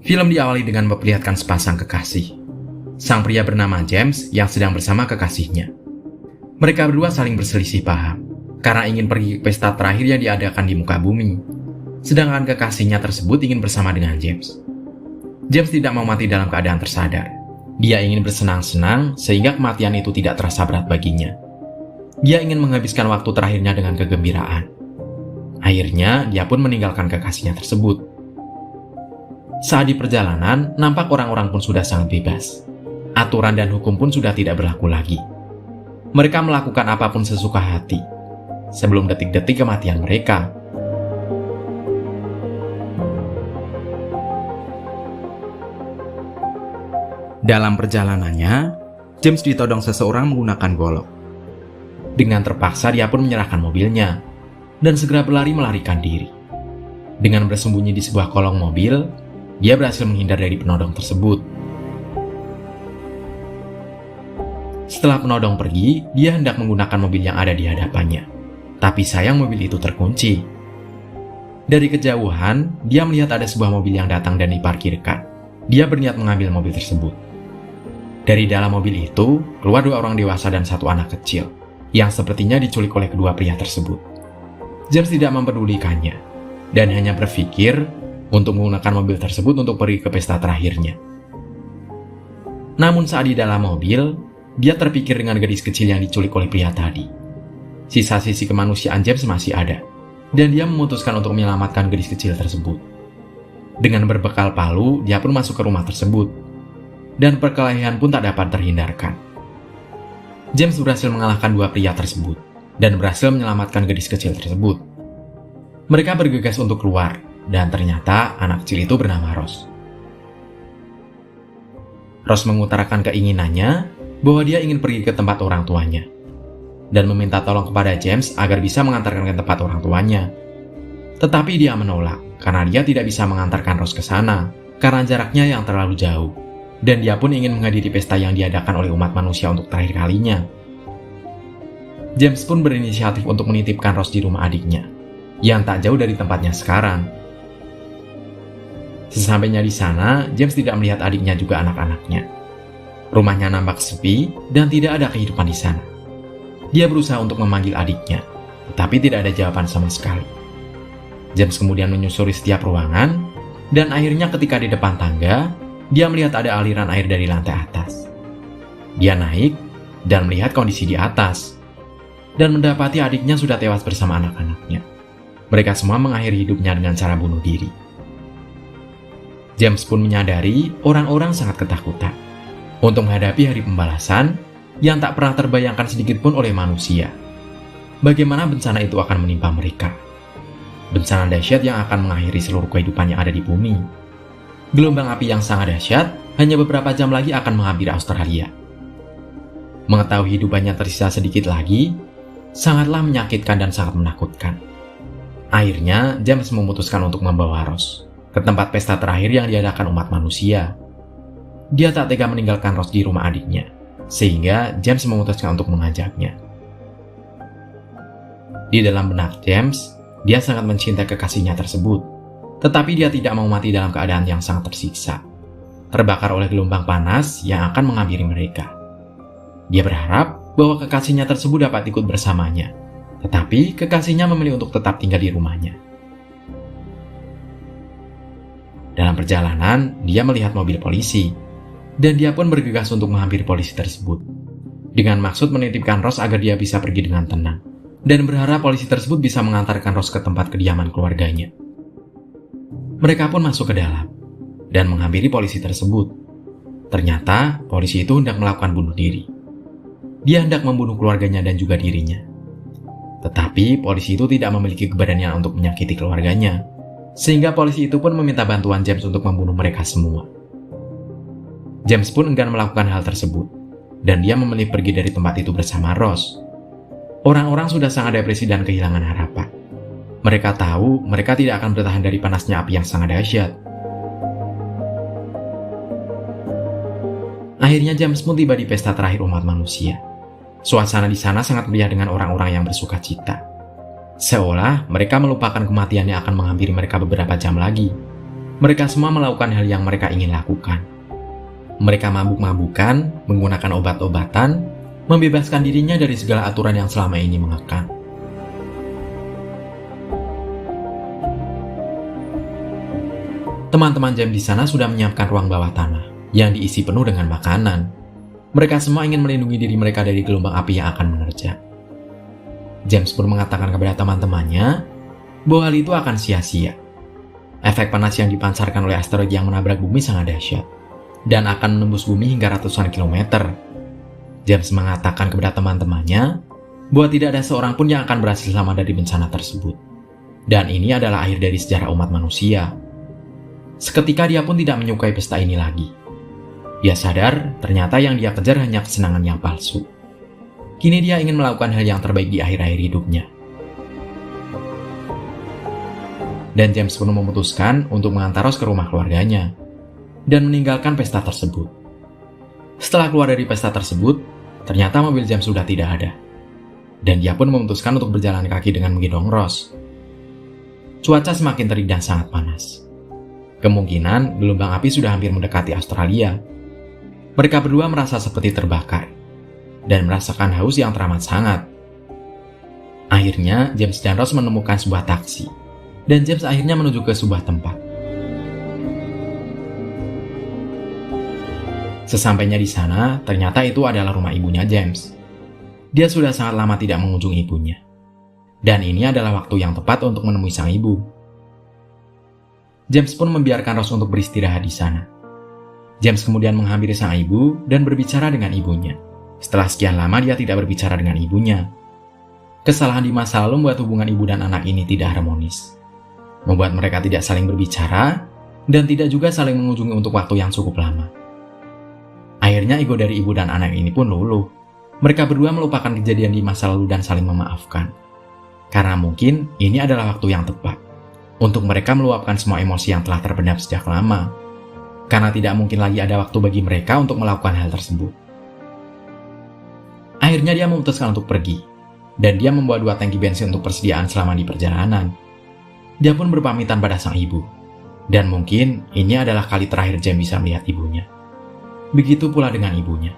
Film diawali dengan memperlihatkan sepasang kekasih. Sang pria bernama James yang sedang bersama kekasihnya. Mereka berdua saling berselisih paham karena ingin pergi ke pesta terakhir yang diadakan di muka bumi. Sedangkan kekasihnya tersebut ingin bersama dengan James. James tidak mau mati dalam keadaan tersadar. Dia ingin bersenang-senang sehingga kematian itu tidak terasa berat baginya. Dia ingin menghabiskan waktu terakhirnya dengan kegembiraan. Akhirnya, dia pun meninggalkan kekasihnya tersebut. Saat di perjalanan, nampak orang-orang pun sudah sangat bebas. Aturan dan hukum pun sudah tidak berlaku lagi. Mereka melakukan apapun sesuka hati, sebelum detik-detik kematian mereka. Dalam perjalanannya, James ditodong seseorang menggunakan golok. Dengan terpaksa dia pun menyerahkan mobilnya, dan segera berlari melarikan diri. Dengan bersembunyi di sebuah kolong mobil, dia berhasil menghindar dari penodong tersebut. Setelah penodong pergi, dia hendak menggunakan mobil yang ada di hadapannya. Tapi sayang mobil itu terkunci. Dari kejauhan, dia melihat ada sebuah mobil yang datang dan diparkirkan. Dia berniat mengambil mobil tersebut. Dari dalam mobil itu, keluar 2 orang dewasa dan 1 anak kecil, yang sepertinya diculik oleh kedua pria tersebut. James tidak mempedulikannya, dan hanya berpikir untuk menggunakan mobil tersebut untuk pergi ke pesta terakhirnya. Namun saat di dalam mobil, dia terpikir dengan gadis kecil yang diculik oleh pria tadi. Sisa-sisi kemanusiaan James masih ada, dan dia memutuskan untuk menyelamatkan gadis kecil tersebut. Dengan berbekal palu, dia pun masuk ke rumah tersebut, dan perkelahian pun tak dapat terhindarkan. James berhasil mengalahkan 2 pria tersebut, dan berhasil menyelamatkan gadis kecil tersebut. Mereka bergegas untuk keluar, dan ternyata anak kecil itu bernama Rose. Rose mengutarakan keinginannya bahwa dia ingin pergi ke tempat orang tuanya, dan meminta tolong kepada James agar bisa mengantarkan ke tempat orang tuanya. Tetapi dia menolak, karena dia tidak bisa mengantarkan Rose ke sana, karena jaraknya yang terlalu jauh, dan dia pun ingin menghadiri pesta yang diadakan oleh umat manusia untuk terakhir kalinya. James pun berinisiatif untuk menitipkan Rose di rumah adiknya, yang tak jauh dari tempatnya sekarang. Sesampainya di sana, James tidak melihat adiknya juga anak-anaknya. Rumahnya nampak sepi dan tidak ada kehidupan di sana. Dia berusaha untuk memanggil adiknya, tetapi tidak ada jawaban sama sekali. James kemudian menyusuri setiap ruangan, dan akhirnya ketika di depan tangga, dia melihat ada aliran air dari lantai atas. Dia naik dan melihat kondisi di atas, dan mendapati adiknya sudah tewas bersama anak-anaknya. Mereka semua mengakhiri hidupnya dengan cara bunuh diri. James pun menyadari orang-orang sangat ketakutan untuk menghadapi hari pembalasan yang tak pernah terbayangkan sedikit pun oleh manusia. Bagaimana bencana itu akan menimpa mereka? Bencana dahsyat yang akan mengakhiri seluruh kehidupan yang ada di bumi. Gelombang api yang sangat dahsyat hanya beberapa jam lagi akan menghampiri Australia. Mengetahui hidupannya tersisa sedikit lagi, sangatlah menyakitkan dan sangat menakutkan. Akhirnya, James memutuskan untuk membawa Rose ke tempat pesta terakhir yang diadakan umat manusia. Dia tak tega meninggalkan Rose di rumah adiknya, sehingga James memutuskan untuk mengajaknya. Di dalam benak James, dia sangat mencintai kekasihnya tersebut, tetapi dia tidak mau mati dalam keadaan yang sangat tersiksa, terbakar oleh gelombang panas yang akan menghampiri mereka. Dia berharap bahwa kekasihnya tersebut dapat ikut bersamanya, tetapi kekasihnya memilih untuk tetap tinggal di rumahnya. Dalam perjalanan, dia melihat mobil polisi, dan dia pun bergegas untuk menghampiri polisi tersebut, dengan maksud menitipkan Rose agar dia bisa pergi dengan tenang, dan berharap polisi tersebut bisa mengantarkan Rose ke tempat kediaman keluarganya. Mereka pun masuk ke dalam, dan menghampiri polisi tersebut. Ternyata, polisi itu hendak melakukan bunuh diri. Dia hendak membunuh keluarganya dan juga dirinya. Tetapi, polisi itu tidak memiliki keberanian untuk menyakiti keluarganya, sehingga polisi itu pun meminta bantuan James untuk membunuh mereka semua. James pun enggan melakukan hal tersebut, dan dia memilih pergi dari tempat itu bersama Rose. Orang-orang sudah sangat depresi dan kehilangan harapan. Mereka tahu mereka tidak akan bertahan dari panasnya api yang sangat dahsyat. Akhirnya James pun tiba di pesta terakhir umat manusia. Suasana di sana sangat meriah dengan orang-orang yang bersuka cita. Seolah mereka melupakan kematian yang akan menghampiri mereka beberapa jam lagi. Mereka semua melakukan hal yang mereka ingin lakukan. Mereka mabuk-mabukan, menggunakan obat-obatan, membebaskan dirinya dari segala aturan yang selama ini mengekang. Teman-teman James di sana sudah menyiapkan ruang bawah tanah yang diisi penuh dengan makanan. Mereka semua ingin melindungi diri mereka dari gelombang api yang akan menerjang. James pun mengatakan kepada teman-temannya bahwa hal itu akan sia-sia. Efek panas yang dipancarkan oleh asteroid yang menabrak bumi sangat dahsyat dan akan menembus bumi hingga ratusan kilometer. James mengatakan kepada teman-temannya bahwa tidak ada seorang pun yang akan berhasil selamat dari bencana tersebut. Dan ini adalah akhir dari sejarah umat manusia. Seketika dia pun tidak menyukai pesta ini lagi. Dia sadar ternyata yang dia kejar hanya kesenangan yang palsu. Kini dia ingin melakukan hal yang terbaik di akhir-akhir hidupnya. Dan James pun memutuskan untuk mengantar Rose ke rumah keluarganya dan meninggalkan pesta tersebut. Setelah keluar dari pesta tersebut, ternyata mobil James sudah tidak ada. Dan dia pun memutuskan untuk berjalan kaki dengan menggendong Rose. Cuaca semakin terik dan sangat panas. Kemungkinan gelombang api sudah hampir mendekati Australia. Mereka berdua merasa seperti terbakar dan merasakan haus yang teramat sangat. Akhirnya, James dan Rose menemukan sebuah taksi. Dan James akhirnya menuju ke sebuah tempat. Sesampainya di sana, ternyata itu adalah rumah ibunya James. Dia sudah sangat lama tidak mengunjungi ibunya. Dan ini adalah waktu yang tepat untuk menemui sang ibu. James pun membiarkan Rose untuk beristirahat di sana. James kemudian menghampiri sang ibu dan berbicara dengan ibunya. Setelah sekian lama dia tidak berbicara dengan ibunya. Kesalahan di masa lalu membuat hubungan ibu dan anak ini tidak harmonis. Membuat mereka tidak saling berbicara, dan tidak juga saling mengunjungi untuk waktu yang cukup lama. Akhirnya ego dari ibu dan anak ini pun luluh. Mereka berdua melupakan kejadian di masa lalu dan saling memaafkan. Karena mungkin ini adalah waktu yang tepat untuk mereka meluapkan semua emosi yang telah terpendam sejak lama. Karena tidak mungkin lagi ada waktu bagi mereka untuk melakukan hal tersebut. Akhirnya dia memutuskan untuk pergi, dan dia membawa 2 tangki bensin untuk persediaan selama di perjalanan. Dia pun berpamitan pada sang ibu, dan mungkin ini adalah kali terakhir James bisa melihat ibunya. Begitu pula dengan ibunya.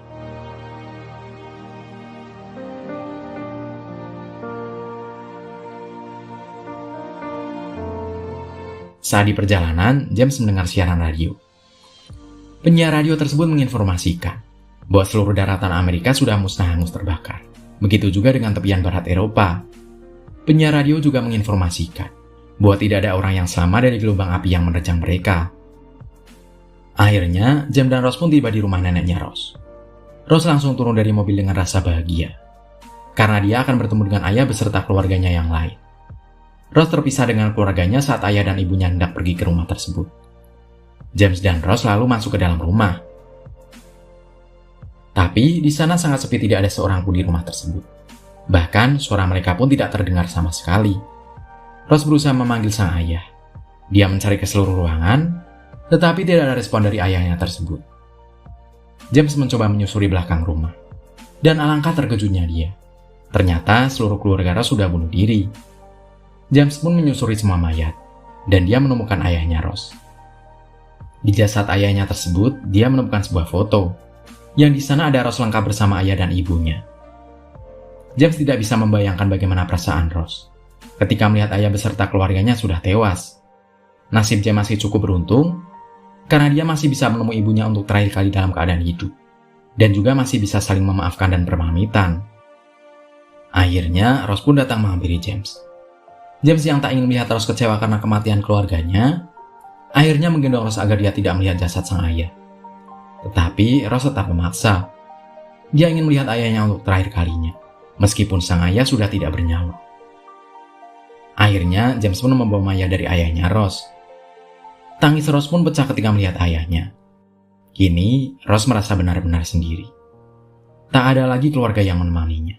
Saat di perjalanan, James mendengar siaran radio. Penyiar radio tersebut menginformasikan bahwa seluruh daratan Amerika sudah musnah hangus terbakar. Begitu juga dengan tepian barat Eropa. Penyiar radio juga menginformasikan bahwa tidak ada orang yang selamat dari gelombang api yang menerjang mereka. Akhirnya, James dan Rose pun tiba di rumah neneknya Rose. Rose langsung turun dari mobil dengan rasa bahagia, karena dia akan bertemu dengan ayah beserta keluarganya yang lain. Rose terpisah dengan keluarganya saat ayah dan ibunya hendak pergi ke rumah tersebut. James dan Rose lalu masuk ke dalam rumah. Tapi, di sana sangat sepi, tidak ada seorang pun di rumah tersebut. Bahkan, suara mereka pun tidak terdengar sama sekali. Rose berusaha memanggil sang ayah. Dia mencari ke seluruh ruangan, tetapi tidak ada respon dari ayahnya tersebut. James mencoba menyusuri belakang rumah. Dan alangkah terkejutnya dia. Ternyata seluruh keluarga Rose sudah bunuh diri. James pun menyusuri semua mayat, dan dia menemukan ayahnya Rose. Di jasad ayahnya tersebut, dia menemukan sebuah foto, yang di sana ada Rose lengkap bersama ayah dan ibunya. James tidak bisa membayangkan bagaimana perasaan Rose ketika melihat ayah beserta keluarganya sudah tewas. Nasib James masih cukup beruntung, karena dia masih bisa menemui ibunya untuk terakhir kali dalam keadaan hidup, dan juga masih bisa saling memaafkan dan berpamitan. Akhirnya, Rose pun datang menghampiri James. James yang tak ingin melihat Rose kecewa karena kematian keluarganya, akhirnya menggendong Rose agar dia tidak melihat jasad sang ayah. Tetapi Rose tetap memaksa. Dia ingin melihat ayahnya untuk terakhir kalinya, meskipun sang ayah sudah tidak bernyawa. Akhirnya, James pun membawa mayat dari ayahnya Rose. Tangis Rose pun pecah ketika melihat ayahnya. Kini, Rose merasa benar-benar sendiri. Tak ada lagi keluarga yang menemaninya.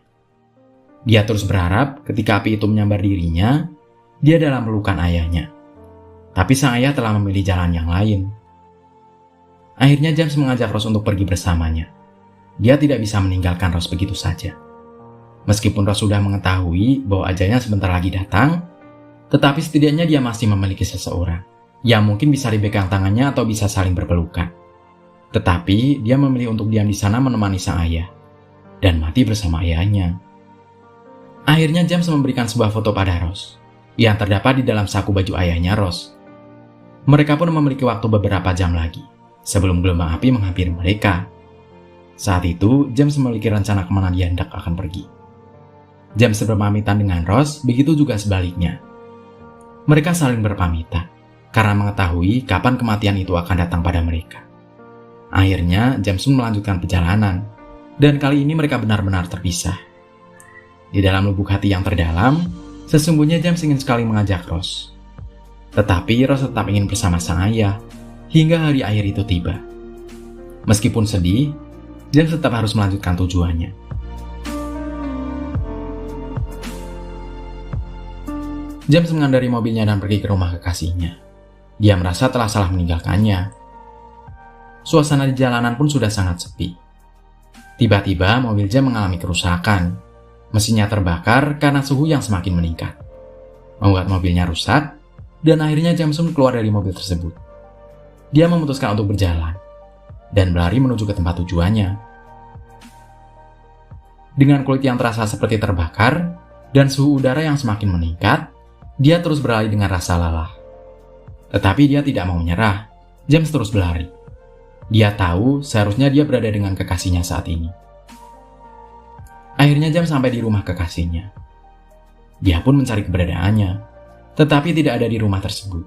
Dia terus berharap ketika api itu menyambar dirinya, dia dalam pelukan ayahnya. Tapi sang ayah telah memilih jalan yang lain. Akhirnya James mengajak Rose untuk pergi bersamanya. Dia tidak bisa meninggalkan Rose begitu saja. Meskipun Rose sudah mengetahui bahwa ajalnya sebentar lagi datang, tetapi setidaknya dia masih memiliki seseorang yang mungkin bisa dipegang tangannya atau bisa saling berpelukan. Tetapi dia memilih untuk diam di sana menemani sang ayah dan mati bersama ayahnya. Akhirnya James memberikan sebuah foto pada Rose yang terdapat di dalam saku baju ayahnya Rose. Mereka pun memiliki waktu beberapa jam lagi sebelum gelombang api menghampiri mereka. Saat itu, James memiliki rencana kemana dia hendak akan pergi. James berpamitan dengan Rose, begitu juga sebaliknya. Mereka saling berpamitan karena mengetahui kapan kematian itu akan datang pada mereka. Akhirnya, James pun melanjutkan perjalanan, dan kali ini mereka benar-benar terpisah. Di dalam lubuk hati yang terdalam, sesungguhnya James ingin sekali mengajak Rose. Tetapi Rose tetap ingin bersama sang ayah, hingga hari akhir itu tiba. Meskipun sedih, James tetap harus melanjutkan tujuannya. James mengendarai mobilnya dan pergi ke rumah kekasihnya. Dia merasa telah salah meninggalkannya. Suasana di jalanan pun sudah sangat sepi. Tiba-tiba mobil James mengalami kerusakan. Mesinnya terbakar karena suhu yang semakin meningkat, membuat mobilnya rusak, dan akhirnya James pun keluar dari mobil tersebut. Dia memutuskan untuk berjalan dan berlari menuju ke tempat tujuannya. Dengan kulit yang terasa seperti terbakar dan suhu udara yang semakin meningkat, dia terus berlari dengan rasa lelah. Tetapi dia tidak mau menyerah. James terus berlari. Dia tahu seharusnya dia berada dengan kekasihnya saat ini. Akhirnya James sampai di rumah kekasihnya. Dia pun mencari keberadaannya, tetapi tidak ada di rumah tersebut.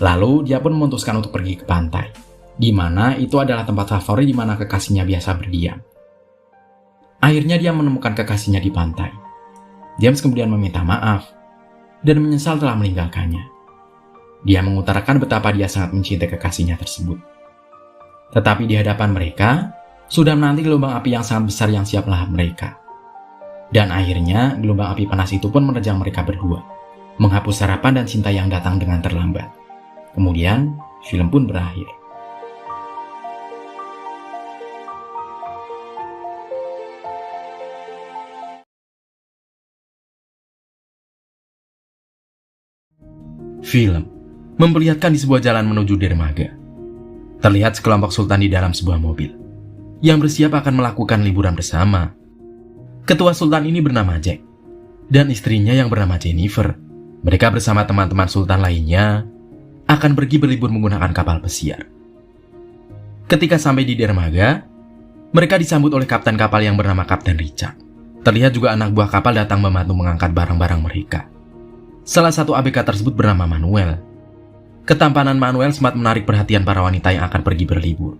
Lalu dia pun memutuskan untuk pergi ke pantai, di mana itu adalah tempat favorit di mana kekasihnya biasa berdiam. Akhirnya dia menemukan kekasihnya di pantai. James kemudian meminta maaf dan menyesal telah meninggalkannya. Dia mengutarakan betapa dia sangat mencintai kekasihnya tersebut. Tetapi di hadapan mereka, sudah menanti gelombang api yang sangat besar yang siap melahap mereka. Dan akhirnya, gelombang api panas itu pun menerjang mereka berdua, menghapus harapan dan cinta yang datang dengan terlambat. Kemudian, film pun berakhir. Film memperlihatkan di sebuah jalan menuju dermaga. Terlihat sekelompok sultan di dalam sebuah mobil yang bersiap akan melakukan liburan bersama. Ketua sultan ini bernama Jack dan istrinya yang bernama Jennifer. Mereka bersama teman-teman sultan lainnya akan pergi berlibur menggunakan kapal pesiar. Ketika sampai di dermaga, mereka disambut oleh kapten kapal yang bernama Kapten Richard. Terlihat juga anak buah kapal datang membantu mengangkat barang-barang mereka. Salah satu ABK tersebut bernama Manuel. Ketampanan Manuel sempat menarik perhatian para wanita yang akan pergi berlibur.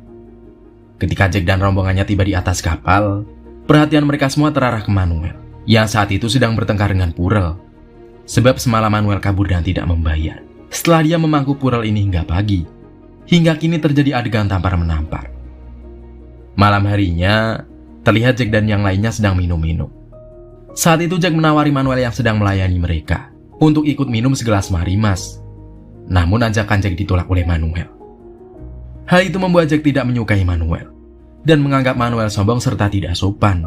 Ketika Jack dan rombongannya tiba di atas kapal, perhatian mereka semua terarah ke Manuel, yang saat itu sedang bertengkar dengan Purel. Sebab semalam Manuel kabur dan tidak membayar. Setelah dia memangku Purel ini hingga pagi, hingga kini terjadi adegan tampar-menampar. Malam harinya, terlihat Jack dan yang lainnya sedang minum-minum. Saat itu Jack menawari Manuel yang sedang melayani mereka untuk ikut minum segelas marimas. Namun ajakan Jack ditolak oleh Manuel. Hal itu membuat Jack tidak menyukai Manuel dan menganggap Manuel sombong serta tidak sopan.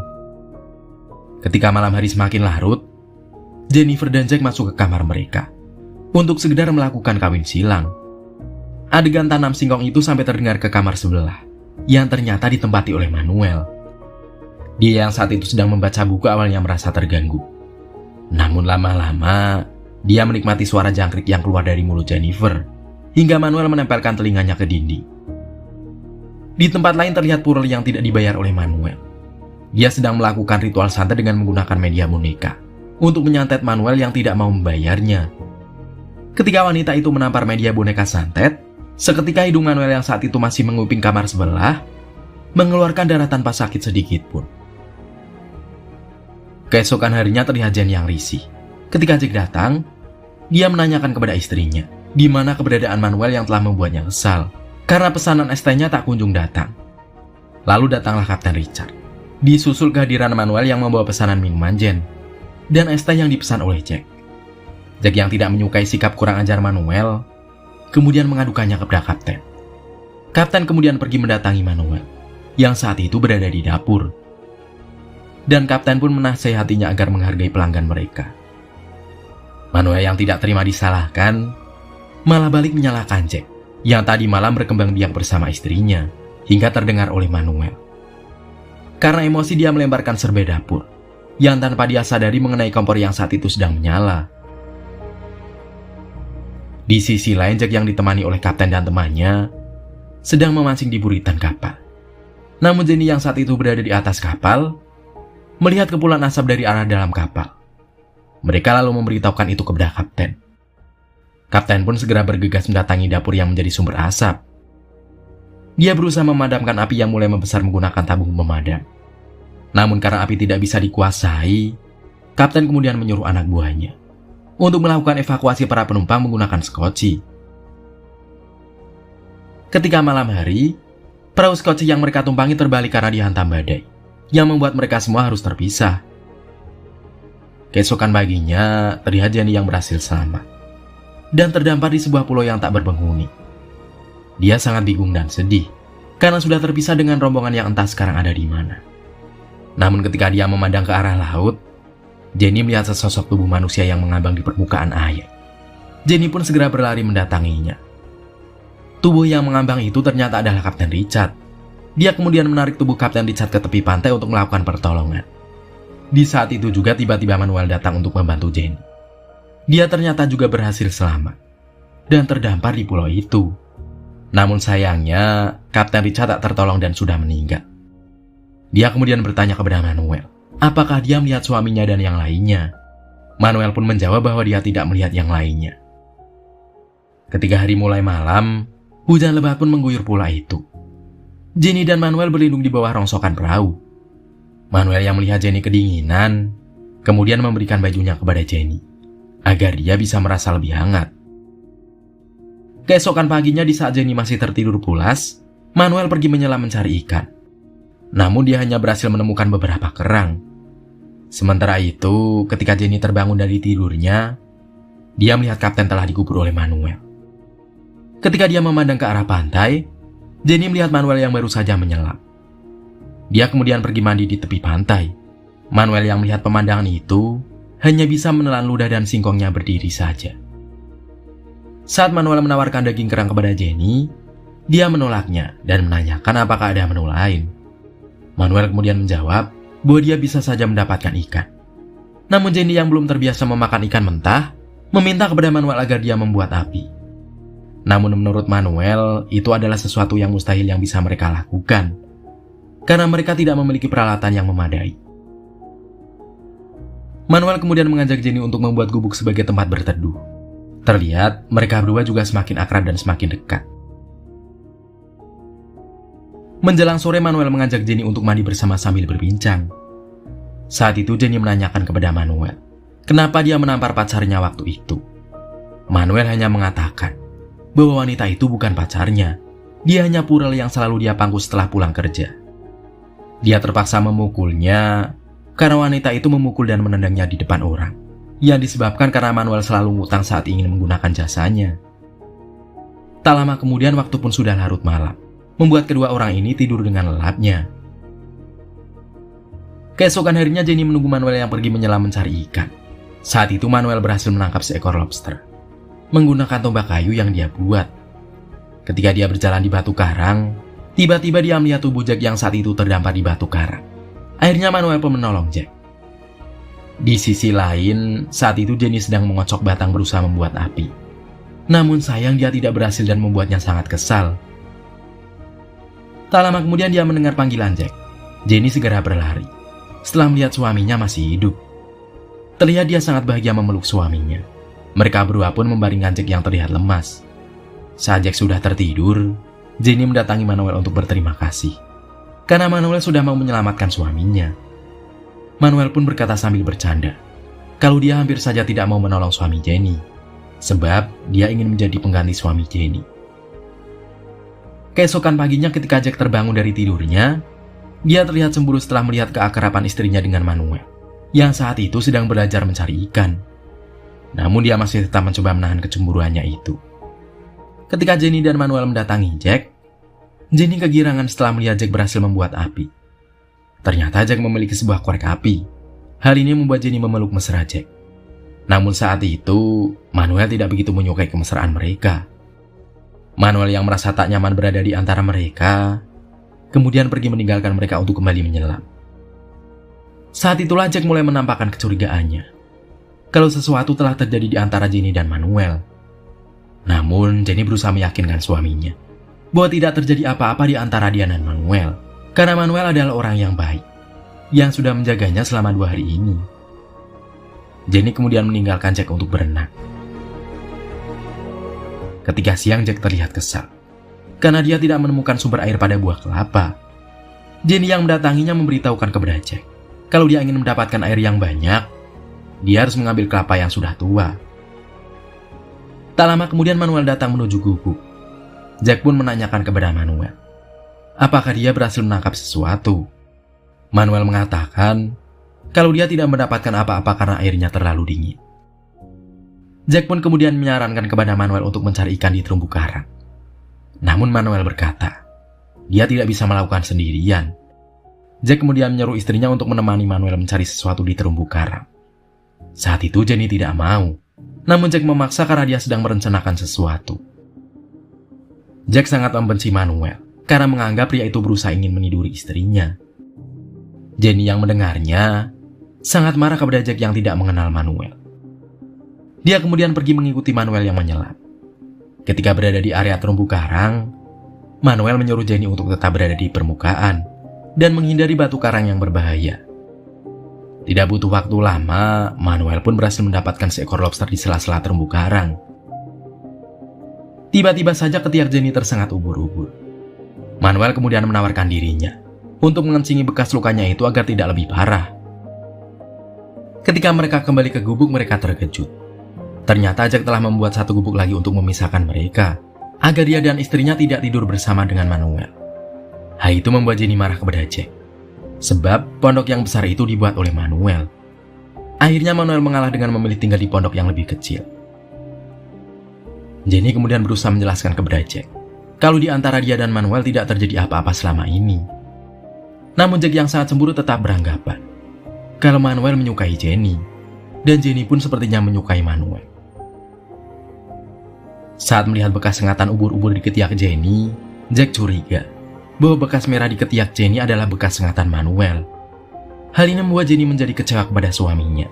Ketika malam hari semakin larut, Jennifer dan Jack masuk ke kamar mereka untuk sekedar melakukan kawin silang. Adegan tanam singkong itu sampai terdengar ke kamar sebelah yang ternyata ditempati oleh Manuel. Dia yang saat itu sedang membaca buku awalnya merasa terganggu. Namun lama-lama, dia menikmati suara jangkrik yang keluar dari mulut Jennifer, hingga Manuel menempelkan telinganya ke dinding. Di tempat lain terlihat Purel yang tidak dibayar oleh Manuel. Dia sedang melakukan ritual santet dengan menggunakan media boneka untuk menyantet Manuel yang tidak mau membayarnya. Ketika wanita itu menampar media boneka santet, seketika hidung Manuel yang saat itu masih menguping kamar sebelah, mengeluarkan darah tanpa sakit sedikit pun. Keesokan harinya terlihat Jen yang risih. Ketika Jack datang, dia menanyakan kepada istrinya di mana keberadaan Manuel yang telah membuatnya kesal karena pesanan es tehnya tak kunjung datang. Lalu datanglah Kapten Richard. Disusul kehadiran Manuel yang membawa pesanan minuman Jen dan es teh yang dipesan oleh Jack. Jack yang tidak menyukai sikap kurang ajar Manuel kemudian mengadukannya kepada Kapten. Kapten kemudian pergi mendatangi Manuel yang saat itu berada di dapur. Dan Kapten pun menasehatinya agar menghargai pelanggan mereka. Manuel yang tidak terima disalahkan malah balik menyalahkan Jack yang tadi malam berkembang biak bersama istrinya hingga terdengar oleh Manuel. Karena emosi dia melemparkan serbet dapur yang tanpa dia sadari mengenai kompor yang saat itu sedang menyala. Di sisi lain, Jack yang ditemani oleh kapten dan temannya sedang memancing di buritan kapal. Namun Jenny yang saat itu berada di atas kapal melihat kepulan asap dari arah dalam kapal. Mereka lalu memberitahukan itu kepada kapten. Kapten pun segera bergegas mendatangi dapur yang menjadi sumber asap. Dia berusaha memadamkan api yang mulai membesar menggunakan tabung pemadam. Namun karena api tidak bisa dikuasai, kapten kemudian menyuruh anak buahnya untuk melakukan evakuasi para penumpang menggunakan skoci. Ketika malam hari, perahu skoci yang mereka tumpangi terbalik karena dihantam badai, yang membuat mereka semua harus terpisah. Keesokan paginya, terlihat Jenny yang berhasil selamat dan terdampar di sebuah pulau yang tak berpenghuni. Dia sangat bingung dan sedih karena sudah terpisah dengan rombongan yang entah sekarang ada di mana. Namun ketika dia memandang ke arah laut, Jenny melihat sesosok tubuh manusia yang mengambang di permukaan air. Jenny pun segera berlari mendatanginya. Tubuh yang mengambang itu ternyata adalah Kapten Richard. Dia kemudian menarik tubuh Kapten Richard ke tepi pantai untuk melakukan pertolongan. Di saat itu juga tiba-tiba Manuel datang untuk membantu Jenny. Dia ternyata juga berhasil selamat dan terdampar di pulau itu. Namun sayangnya, Kapten Richard tak tertolong dan sudah meninggal. Dia kemudian bertanya kepada Manuel, apakah dia melihat suaminya dan yang lainnya. Manuel pun menjawab bahwa dia tidak melihat yang lainnya. Ketika hari mulai malam, hujan lebat pun mengguyur pulau itu. Jenny dan Manuel berlindung di bawah rongsokan perahu. Manuel yang melihat Jenny kedinginan, kemudian memberikan bajunya kepada Jenny agar dia bisa merasa lebih hangat. Keesokan paginya di saat Jenny masih tertidur pulas, Manuel pergi menyelam mencari ikan. Namun dia hanya berhasil menemukan beberapa kerang. Sementara itu, ketika Jenny terbangun dari tidurnya, dia melihat kapten telah dikubur oleh Manuel. Ketika dia memandang ke arah pantai, Jenny melihat Manuel yang baru saja menyelam. Dia kemudian pergi mandi di tepi pantai. Manuel yang melihat pemandangan itu hanya bisa menelan ludah dan singkongnya berdiri saja. Saat Manuel menawarkan daging kerang kepada Jenny, dia menolaknya dan menanyakan apakah ada menu lain. Manuel kemudian menjawab bahwa dia bisa saja mendapatkan ikan. Namun Jenny yang belum terbiasa memakan ikan mentah, meminta kepada Manuel agar dia membuat api. Namun menurut Manuel, itu adalah sesuatu yang mustahil yang bisa mereka lakukan, karena mereka tidak memiliki peralatan yang memadai. Manuel kemudian mengajak Jenny untuk membuat gubuk sebagai tempat berteduh. Terlihat mereka berdua juga semakin akrab dan semakin dekat. Menjelang sore, Manuel mengajak Jenny untuk mandi bersama sambil berbincang. Saat itu Jenny menanyakan kepada Manuel, kenapa dia menampar pacarnya waktu itu. Manuel hanya mengatakan bahwa wanita itu bukan pacarnya. Dia hanya purel yang selalu dia pangku setelah pulang kerja. Dia terpaksa memukulnya karena wanita itu memukul dan menendangnya di depan orang, yang disebabkan karena Manuel selalu ngutang saat ingin menggunakan jasanya. Tak lama kemudian waktu pun sudah larut malam, membuat kedua orang ini tidur dengan lelapnya. Keesokan harinya Jenny menunggu Manuel yang pergi menyelam mencari ikan. Saat itu Manuel berhasil menangkap seekor lobster menggunakan tombak kayu yang dia buat. Ketika dia berjalan di batu karang, tiba-tiba dia melihat tubuh Jack yang saat itu terdampar di batu karang. Akhirnya Manuel pun menolong Jack. Di sisi lain, saat itu Jenny sedang mengocok batang berusaha membuat api. Namun sayang dia tidak berhasil dan membuatnya sangat kesal. Tak lama kemudian dia mendengar panggilan Jack. Jenny segera berlari setelah melihat suaminya masih hidup. Terlihat dia sangat bahagia memeluk suaminya. Mereka berdua pun membaringkan Jack yang terlihat lemas. Saat Jack sudah tertidur, Jenny mendatangi Manuel untuk berterima kasih karena Manuel sudah mau menyelamatkan suaminya. Manuel pun berkata sambil bercanda kalau dia hampir saja tidak mau menolong suami Jenny, sebab dia ingin menjadi pengganti suami Jenny. Keesokan paginya ketika Jack terbangun dari tidurnya, dia terlihat cemburu setelah melihat keakraban istrinya dengan Manuel, yang saat itu sedang belajar mencari ikan. Namun dia masih tetap mencoba menahan kecemburuannya itu. Ketika Jenny dan Manuel mendatangi Jack, Jenny kegirangan setelah melihat Jack berhasil membuat api. Ternyata Jack memiliki sebuah korek api. Hal ini membuat Jenny memeluk mesra Jack. Namun saat itu, Manuel tidak begitu menyukai kemesraan mereka. Manuel yang merasa tak nyaman berada di antara mereka, kemudian pergi meninggalkan mereka untuk kembali menyelam. Saat itulah Jack mulai menampakkan kecurigaannya kalau sesuatu telah terjadi di antara Jenny dan Manuel. Namun, Jenny berusaha meyakinkan suaminya bahwa tidak terjadi apa-apa di antara dia dan Manuel, karena Manuel adalah orang yang baik, yang sudah menjaganya selama 2 hari ini. Jenny kemudian meninggalkan Jack untuk berenang. Ketika siang, Jack terlihat kesal karena dia tidak menemukan sumber air pada buah kelapa. Jenny yang mendatanginya memberitahukan kepada Jack kalau dia ingin mendapatkan air yang banyak, dia harus mengambil kelapa yang sudah tua. Tak lama kemudian Manuel datang menuju gubuk. Jack pun menanyakan kepada Manuel, apakah dia berhasil menangkap sesuatu. Manuel mengatakan kalau dia tidak mendapatkan apa-apa karena airnya terlalu dingin. Jack pun kemudian menyarankan kepada Manuel untuk mencari ikan di terumbu karang. Namun Manuel berkata, dia tidak bisa melakukan sendirian. Jack kemudian menyuruh istrinya untuk menemani Manuel mencari sesuatu di terumbu karang. Saat itu Jenny tidak mau, namun Jack memaksa karena dia sedang merencanakan sesuatu. Jack sangat membenci Manuel karena menganggap pria itu berusaha ingin meniduri istrinya. Jenny yang mendengarnya sangat marah kepada Jack yang tidak mengenal Manuel. Dia kemudian pergi mengikuti Manuel yang menyelam. Ketika berada di area terumbu karang, Manuel menyuruh Jenny untuk tetap berada di permukaan dan menghindari batu karang yang berbahaya. Tidak butuh waktu lama, Manuel pun berhasil mendapatkan seekor lobster di sela-sela terumbu karang. Tiba-tiba saja ketiak Jenny tersengat ubur-ubur. Manuel kemudian menawarkan dirinya untuk mengencingi bekas lukanya itu agar tidak lebih parah. Ketika mereka kembali ke gubuk, mereka terkejut. Ternyata Jack telah membuat satu gubuk lagi untuk memisahkan mereka, agar dia dan istrinya tidak tidur bersama dengan Manuel. Hal itu membuat Jenny marah kepada Jack, sebab pondok yang besar itu dibuat oleh Manuel. Akhirnya Manuel mengalah dengan memilih tinggal di pondok yang lebih kecil. Jenny kemudian berusaha menjelaskan kepada Jack kalau di antara dia dan Manuel tidak terjadi apa-apa selama ini. Namun Jack yang sangat cemburu tetap beranggapan kalau Manuel menyukai Jenny, dan Jenny pun sepertinya menyukai Manuel. Saat melihat bekas sengatan ubur-ubur di ketiak Jenny, Jack curiga bahwa bekas merah di ketiak Jenny adalah bekas sengatan Manuel. Hal ini membuat Jenny menjadi kecewa kepada suaminya.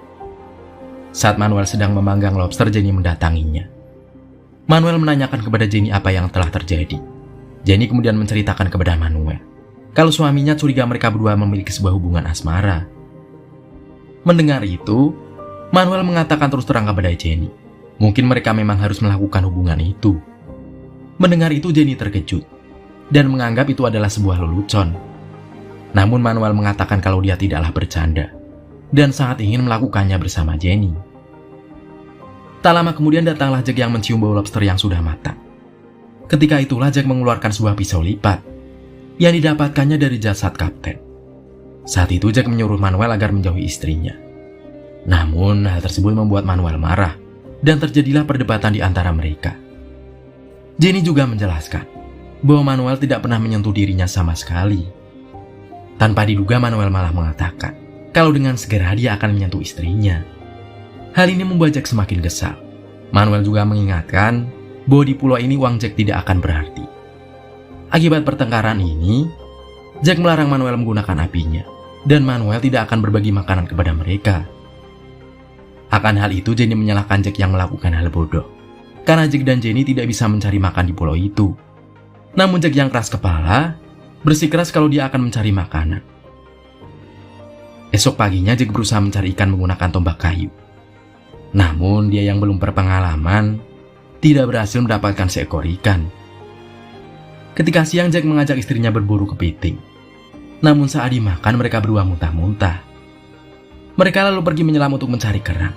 Saat Manuel sedang memanggang lobster, Jenny mendatanginya. Manuel menanyakan kepada Jenny apa yang telah terjadi. Jenny kemudian menceritakan kepada Manuel kalau suaminya curiga mereka berdua memiliki sebuah hubungan asmara. Mendengar itu, Manuel mengatakan terus terang kepada Jenny, mungkin mereka memang harus melakukan hubungan itu. Mendengar itu Jenny terkejut dan menganggap itu adalah sebuah lelucon. Namun Manuel mengatakan kalau dia tidaklah bercanda dan sangat ingin melakukannya bersama Jenny. Tak lama kemudian datanglah Jack yang mencium bau lobster yang sudah matang. Ketika itulah Jack mengeluarkan sebuah pisau lipat yang didapatkannya dari jasad kapten. Saat itu Jack menyuruh Manuel agar menjauhi istrinya. Namun hal tersebut membuat Manuel marah dan terjadilah perdebatan di antara mereka. Jenny juga menjelaskan bahwa Manuel tidak pernah menyentuh dirinya sama sekali. Tanpa diduga Manuel malah mengatakan kalau dengan segera dia akan menyentuh istrinya. Hal ini membuat Jack semakin kesal. Manuel juga mengingatkan bahwa di pulau ini uang Jack tidak akan berarti. Akibat pertengkaran ini, Jack melarang Manuel menggunakan apinya, dan Manuel tidak akan berbagi makanan kepada mereka. Akan hal itu, Jenny menyalahkan Jack yang melakukan hal bodoh, karena Jack dan Jenny tidak bisa mencari makan di pulau itu. Namun Jack yang keras kepala, bersikeras kalau dia akan mencari makanan. Esok paginya Jack berusaha mencari ikan menggunakan tombak kayu. Namun dia yang belum berpengalaman, tidak berhasil mendapatkan seekor ikan. Ketika siang Jack mengajak istrinya berburu kepiting. Namun saat dimakan mereka berdua muntah-muntah. Mereka lalu pergi menyelam untuk mencari kerang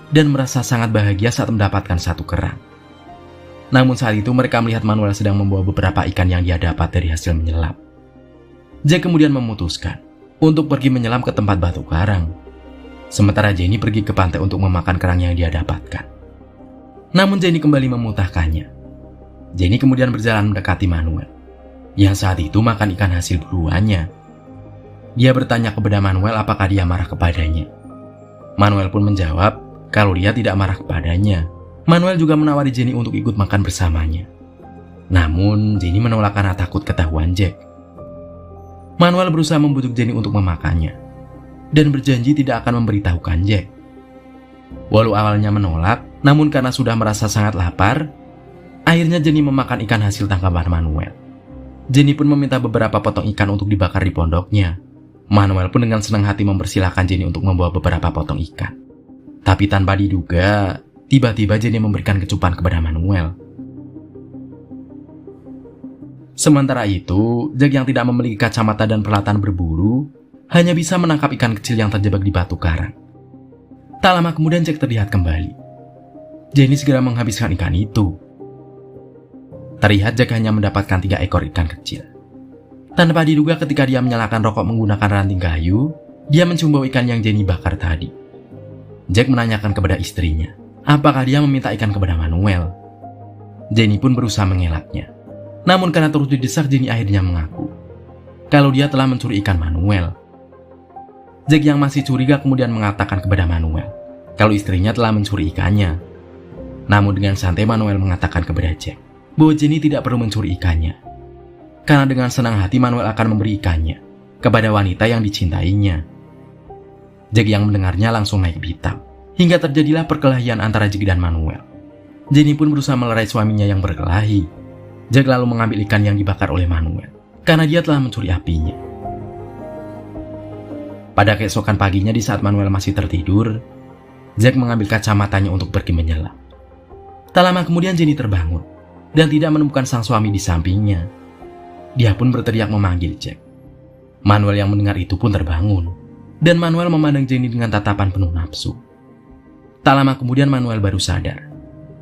dan merasa sangat bahagia saat mendapatkan satu kerang. Namun saat itu mereka melihat Manuel sedang membawa beberapa ikan yang dia dapat dari hasil menyelam. Jack kemudian memutuskan untuk pergi menyelam ke tempat batu karang. Sementara Jenny pergi ke pantai untuk memakan kerang yang dia dapatkan. Namun Jenny kembali memutahkannya. Jenny kemudian berjalan mendekati Manuel, yang saat itu makan ikan hasil buruannya. Dia bertanya kepada Manuel apakah dia marah kepadanya. Manuel pun menjawab Kalau dia tidak marah kepadanya, Manuel juga menawari Jenny untuk ikut makan bersamanya. Namun, Jenny menolak karena takut ketahuan Jack. Manuel berusaha membujuk Jenny untuk memakannya, dan berjanji tidak akan memberitahukan Jack. Walau awalnya menolak, namun karena sudah merasa sangat lapar, akhirnya Jenny memakan ikan hasil tangkapan Manuel. Jenny pun meminta beberapa potong ikan untuk dibakar di pondoknya. Manuel pun dengan senang hati mempersilahkan Jenny untuk membawa beberapa potong ikan. Tapi tanpa diduga, tiba-tiba Jenny memberikan kecupan kepada Manuel. Sementara itu, Jack yang tidak memiliki kacamata dan peralatan berburu hanya bisa menangkap ikan kecil yang terjebak di batu karang. Tak lama kemudian Jack terlihat kembali. Jenny segera menghabiskan ikan itu. Terlihat Jack hanya mendapatkan 3 ekor ikan kecil. Tanpa diduga ketika dia menyalakan rokok menggunakan ranting kayu, dia mencium bau ikan yang Jenny bakar tadi. Jack menanyakan kepada istrinya, apakah dia meminta ikan kepada Manuel. Jenny pun berusaha mengelaknya. Namun karena terus didesak, Jenny akhirnya mengaku kalau dia telah mencuri ikan Manuel. Jack yang masih curiga kemudian mengatakan kepada Manuel kalau istrinya telah mencuri ikannya. Namun dengan santai Manuel mengatakan kepada Jack bahwa Jenny tidak perlu mencuri ikannya, karena dengan senang hati Manuel akan memberi ikannya kepada wanita yang dicintainya. Jack yang mendengarnya langsung naik pitam, hingga terjadilah perkelahian antara Jack dan Manuel. Jenny pun berusaha melerai suaminya yang berkelahi. Jack lalu mengambil ikan yang dibakar oleh Manuel, karena dia telah mencuri apinya. Pada keesokan paginya di saat Manuel masih tertidur, Jack mengambil kacamatanya untuk pergi menyelam. Tak lama kemudian Jenny terbangun, dan tidak menemukan sang suami di sampingnya. Dia pun berteriak memanggil Jack. Manuel yang mendengar itu pun terbangun, dan Manuel memandang Jenny dengan tatapan penuh nafsu. Tak lama kemudian Manuel baru sadar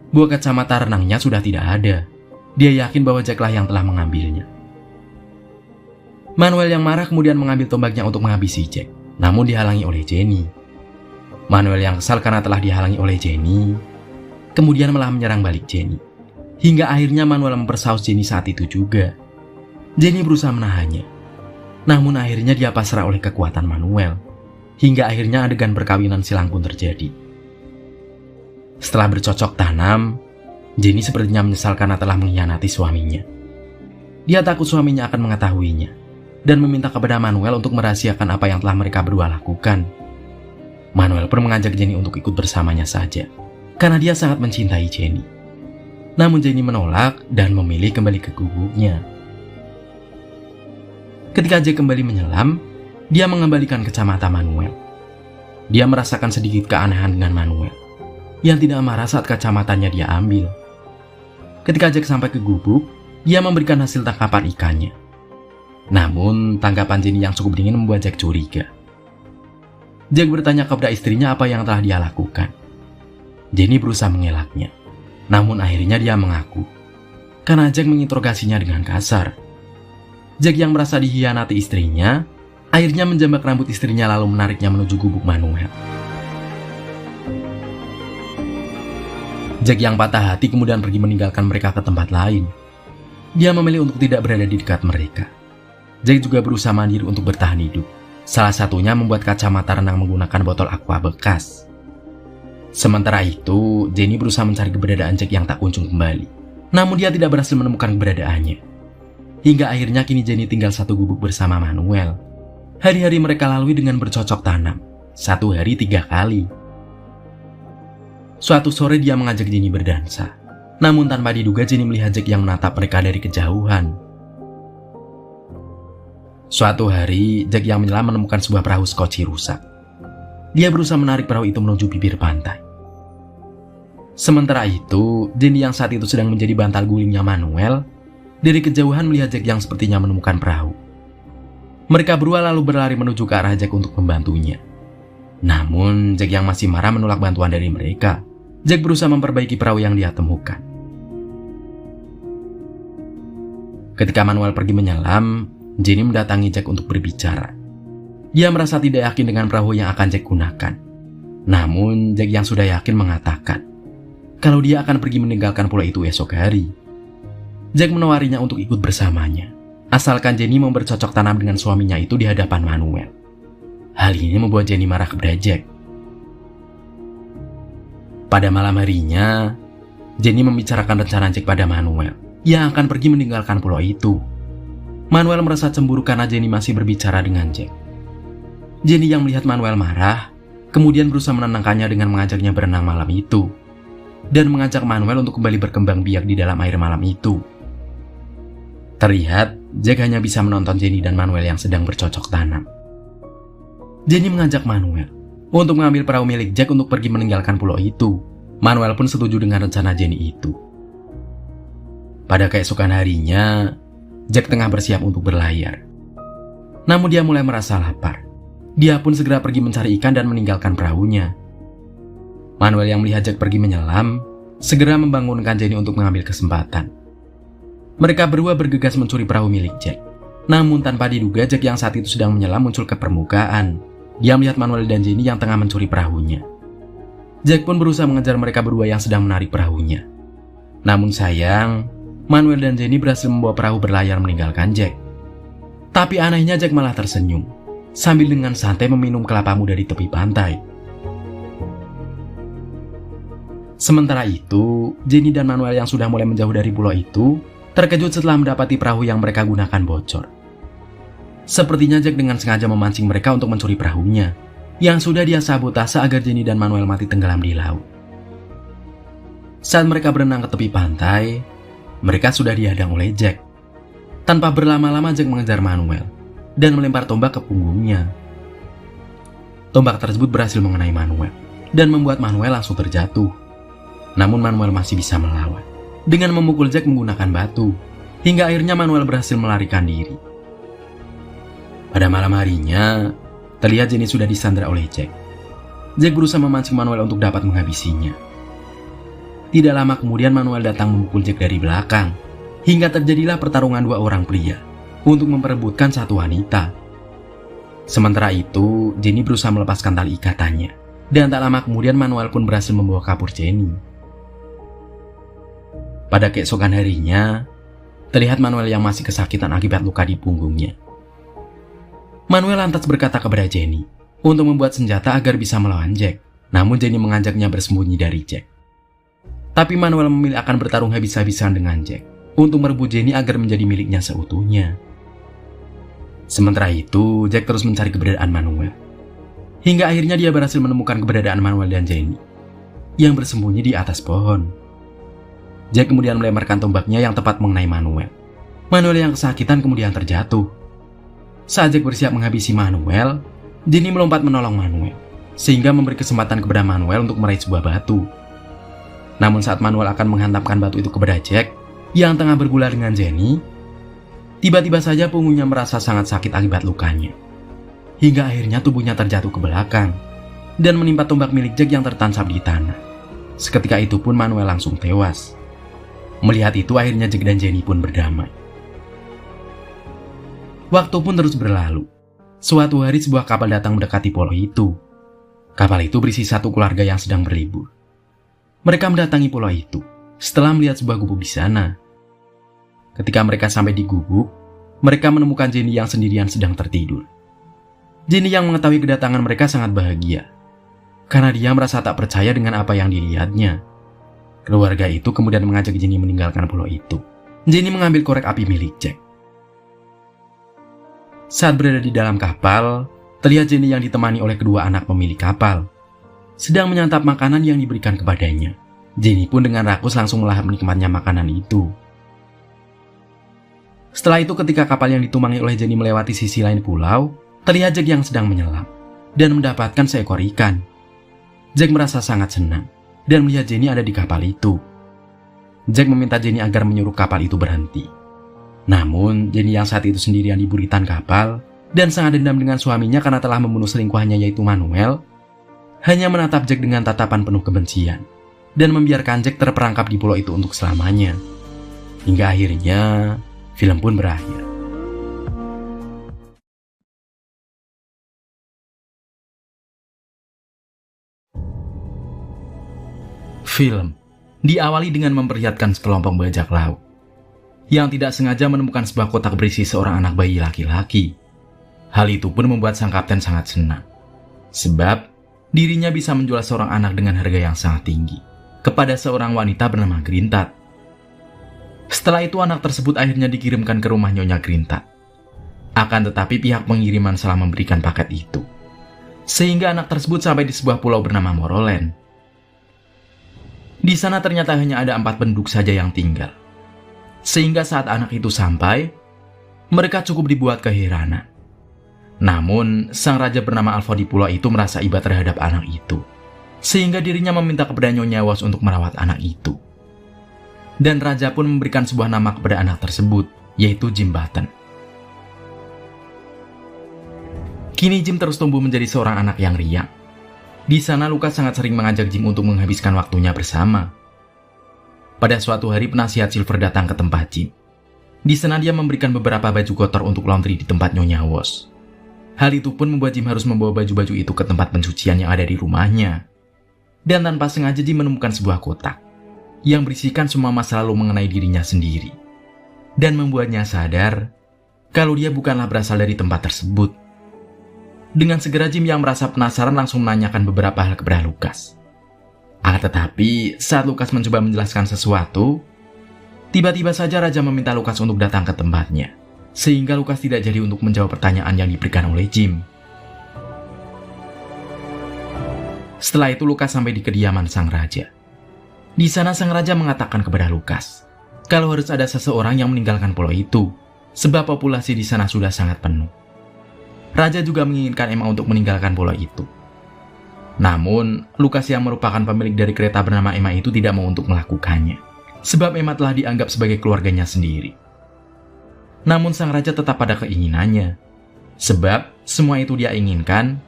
bahwa kacamata renangnya sudah tidak ada. Dia yakin bahwa Jacklah yang telah mengambilnya. Manuel yang marah kemudian mengambil tombaknya untuk menghabisi Jack, namun dihalangi oleh Jenny. Manuel yang kesal karena telah dihalangi oleh Jenny, kemudian malah menyerang balik Jenny. Hingga akhirnya Manuel mempersaus Jenny saat itu juga. Jenny berusaha menahannya, namun akhirnya dia pasrah oleh kekuatan Manuel. Hingga akhirnya adegan perkawinan silang pun terjadi. Setelah bercocok tanam, Jenny sepertinya menyesal karena telah mengkhianati suaminya. Dia takut suaminya akan mengetahuinya dan meminta kepada Manuel untuk merahasiakan apa yang telah mereka berdua lakukan. Manuel pun mengajak Jenny untuk ikut bersamanya saja, karena dia sangat mencintai Jenny. Namun Jenny menolak dan memilih kembali ke gubuknya. Ketika Jack kembali menyelam, dia mengembalikan kacamata Manuel. Dia merasakan sedikit keanehan dengan Manuel, yang tidak marah saat kacamatanya dia ambil. Ketika Jack sampai ke gubuk, dia memberikan hasil tangkapan ikannya. Namun, tanggapan Jenny yang cukup dingin membuat Jack curiga. Jack bertanya kepada istrinya apa yang telah dia lakukan. Jenny berusaha mengelaknya, namun akhirnya dia mengaku, karena Jack menginterogasinya dengan kasar. Jack yang merasa dikhianati istrinya, akhirnya menjambak rambut istrinya lalu menariknya menuju gubuk Manuel. Jack yang patah hati kemudian pergi meninggalkan mereka ke tempat lain. Dia memilih untuk tidak berada di dekat mereka. Jack juga berusaha mandiri untuk bertahan hidup. Salah satunya membuat kacamata renang menggunakan botol aqua bekas. Sementara itu, Jenny berusaha mencari keberadaan Jack yang tak kunjung kembali. Namun dia tidak berhasil menemukan keberadaannya. Hingga akhirnya kini Jenny tinggal satu gubuk bersama Manuel. Hari-hari mereka lalui dengan bercocok tanam. 1 hari 3 kali. Suatu sore dia mengajak Jenny berdansa. Namun tanpa diduga Jenny melihat Jack yang menatap mereka dari kejauhan. Suatu hari, Jack yang menyelam menemukan sebuah perahu skoci rusak. Dia berusaha menarik perahu itu menuju bibir pantai. Sementara itu, Jenny yang saat itu sedang menjadi bantal gulingnya Manuel, dari kejauhan melihat Jack yang sepertinya menemukan perahu. Mereka berdua lalu berlari menuju ke arah Jack untuk membantunya. Namun, Jack yang masih marah menolak bantuan dari mereka. Jack berusaha memperbaiki perahu yang dia temukan. Ketika Manuel pergi menyelam, Jenny mendatangi Jack untuk berbicara. Dia merasa tidak yakin dengan perahu yang akan Jack gunakan. Namun, Jack yang sudah yakin mengatakan kalau dia akan pergi meninggalkan pulau itu esok hari. Jack menawarinya untuk ikut bersamanya, asalkan Jenny mau bercocok tanam dengan suaminya itu di hadapan Manuel. Hal ini membuat Jenny marah kepada Jack. Pada malam harinya, Jenny membicarakan rencana Jack pada Manuel yang akan pergi meninggalkan pulau itu. Manuel merasa cemburu karena Jenny masih berbicara dengan Jack. Jenny yang melihat Manuel marah, kemudian berusaha menenangkannya dengan mengajaknya berenang malam itu dan mengajak Manuel untuk kembali berkembang biak di dalam air malam itu. Terlihat, Jack hanya bisa menonton Jenny dan Manuel yang sedang bercocok tanam. Jenny mengajak Manuel untuk mengambil perahu milik Jack untuk pergi meninggalkan pulau itu. Manuel pun setuju dengan rencana Jenny itu. Pada keesokan harinya, Jack tengah bersiap untuk berlayar. Namun dia mulai merasa lapar. Dia pun segera pergi mencari ikan dan meninggalkan perahunya. Manuel yang melihat Jack pergi menyelam, segera membangunkan Jenny untuk mengambil kesempatan. Mereka berdua bergegas mencuri perahu milik Jack. Namun tanpa diduga, Jack yang saat itu sedang menyelam muncul ke permukaan. Dia melihat Manuel dan Jenny yang tengah mencuri perahunya. Jack pun berusaha mengejar mereka berdua yang sedang menarik perahunya. Namun sayang, Manuel dan Jenny berhasil membawa perahu berlayar meninggalkan Jack. Tapi anehnya Jack malah tersenyum, sambil dengan santai meminum kelapa muda di tepi pantai. Sementara itu, Jenny dan Manuel yang sudah mulai menjauh dari pulau itu, terkejut setelah mendapati perahu yang mereka gunakan bocor. Sepertinya Jack dengan sengaja memancing mereka untuk mencuri perahunya, yang sudah dia sabotase agar Jenny dan Manuel mati tenggelam di laut. Saat mereka berenang ke tepi pantai, mereka sudah dihadang oleh Jack. Tanpa berlama-lama Jack mengejar Manuel dan melempar tombak ke punggungnya. Tombak tersebut berhasil mengenai Manuel dan membuat Manuel langsung terjatuh. Namun Manuel masih bisa melawan dengan memukul Jack menggunakan batu, hingga akhirnya Manuel berhasil melarikan diri. Pada malam harinya, terlihat Jenny sudah disandra oleh Jack. Jack berusaha memancing Manuel untuk dapat menghabisinya. Tidak lama kemudian Manuel datang memukul Jack dari belakang, hingga terjadilah pertarungan dua orang pria untuk memperebutkan satu wanita. Sementara itu, Jenny berusaha melepaskan tali ikatannya, dan tak lama kemudian Manuel pun berhasil membawa kabur Jenny. Pada keesokan harinya, terlihat Manuel yang masih kesakitan akibat luka di punggungnya. Manuel lantas berkata kepada Jenny untuk membuat senjata agar bisa melawan Jack. Namun Jenny mengajaknya bersembunyi dari Jack. Tapi Manuel memilih akan bertarung habis-habisan dengan Jack untuk merebut Jenny agar menjadi miliknya seutuhnya. Sementara itu, Jack terus mencari keberadaan Manuel. Hingga akhirnya dia berhasil menemukan keberadaan Manuel dan Jenny yang bersembunyi di atas pohon. Jack kemudian melemparkan tombaknya yang tepat mengenai Manuel. Manuel yang kesakitan kemudian terjatuh. Saat Jack bersiap menghabisi Manuel, Jenny melompat menolong Manuel, sehingga memberi kesempatan kepada Manuel untuk meraih sebuah batu. Namun saat Manuel akan menghantamkan batu itu kepada Jack, yang tengah bergulat dengan Jenny, tiba-tiba saja punggungnya merasa sangat sakit akibat lukanya. Hingga akhirnya tubuhnya terjatuh ke belakang, dan menimpa tombak milik Jack yang tertancap di tanah. Seketika itu pun Manuel langsung tewas. Melihat itu akhirnya Jack dan Jenny pun berdamai. Waktu pun terus berlalu. Suatu hari sebuah kapal datang mendekati pulau itu. Kapal itu berisi satu keluarga yang sedang berlibur. Mereka mendatangi pulau itu setelah melihat sebuah gubuk di sana. Ketika mereka sampai di gubuk, mereka menemukan Jenny yang sendirian sedang tertidur. Jenny yang mengetahui kedatangan mereka sangat bahagia, karena dia merasa tak percaya dengan apa yang dilihatnya. Keluarga itu kemudian mengajak Jenny meninggalkan pulau itu. Jenny mengambil korek api milik Jack. Saat berada di dalam kapal, terlihat Jenny yang ditemani oleh kedua anak pemilik kapal sedang menyantap makanan yang diberikan kepadanya. Jenny pun dengan rakus langsung melahap nikmatnya makanan itu. Setelah itu ketika kapal yang ditumpangi oleh Jenny melewati sisi lain pulau, terlihat Jack yang sedang menyelam dan mendapatkan seekor ikan. Jack merasa sangat senang dan melihat Jenny ada di kapal itu. Jack meminta Jenny agar menyuruh kapal itu berhenti. Namun, Jenny yang saat itu sendirian di buritan kapal dan sangat dendam dengan suaminya karena telah membunuh selingkuhannya yaitu Manuel, hanya menatap Jack dengan tatapan penuh kebencian dan membiarkan Jack terperangkap di pulau itu untuk selamanya. Hingga akhirnya, film pun berakhir. Film diawali dengan memperlihatkan sekelompok bajak laut yang tidak sengaja menemukan sebuah kotak berisi seorang anak bayi laki-laki. Hal itu pun membuat sang kapten sangat senang, sebab dirinya bisa menjual seorang anak dengan harga yang sangat tinggi kepada seorang wanita bernama Grintat. Setelah itu anak tersebut akhirnya dikirimkan ke rumah Nyonya Grintat. Akan tetapi pihak pengiriman salah memberikan paket itu, sehingga anak tersebut sampai di sebuah pulau bernama Moroland. Di sana ternyata hanya ada 4 penduduk saja yang tinggal. Sehingga saat anak itu sampai, mereka cukup dibuat keheranan. Namun, sang raja bernama Alfo di pulau itu merasa iba terhadap anak itu, sehingga dirinya meminta kepada Nyonya Was untuk merawat anak itu. Dan raja pun memberikan sebuah nama kepada anak tersebut, yaitu Jim Button. Kini Jim terus tumbuh menjadi seorang anak yang riang. Di sana Lukas sangat sering mengajak Jim untuk menghabiskan waktunya bersama. Pada suatu hari penasihat Silver datang ke tempat Jim. Di sana dia memberikan beberapa baju kotor untuk laundry di tempat Nyonya Was. Hal itu pun membuat Jim harus membawa baju-baju itu ke tempat pencucian yang ada di rumahnya. Dan tanpa sengaja Jim menemukan sebuah kotak yang berisikan semua masa lalu mengenai dirinya sendiri. Dan membuatnya sadar kalau dia bukanlah berasal dari tempat tersebut. Dengan segera Jim yang merasa penasaran langsung menanyakan beberapa hal kepada Lukas. Tetapi saat Lukas mencoba menjelaskan sesuatu, tiba-tiba saja raja meminta Lukas untuk datang ke tempatnya. Sehingga Lukas tidak jadi untuk menjawab pertanyaan yang diberikan oleh Jim. Setelah itu Lukas sampai di kediaman sang raja. Di sana sang raja mengatakan kepada Lukas kalau harus ada seseorang yang meninggalkan pulau itu, sebab populasi di sana sudah sangat penuh. Raja juga menginginkan Emma untuk meninggalkan pulau itu. Namun, Lukas yang merupakan pemilik dari kereta bernama Emma itu tidak mau untuk melakukannya, sebab Emma telah dianggap sebagai keluarganya sendiri. Namun sang raja tetap pada keinginannya, sebab semua itu dia inginkan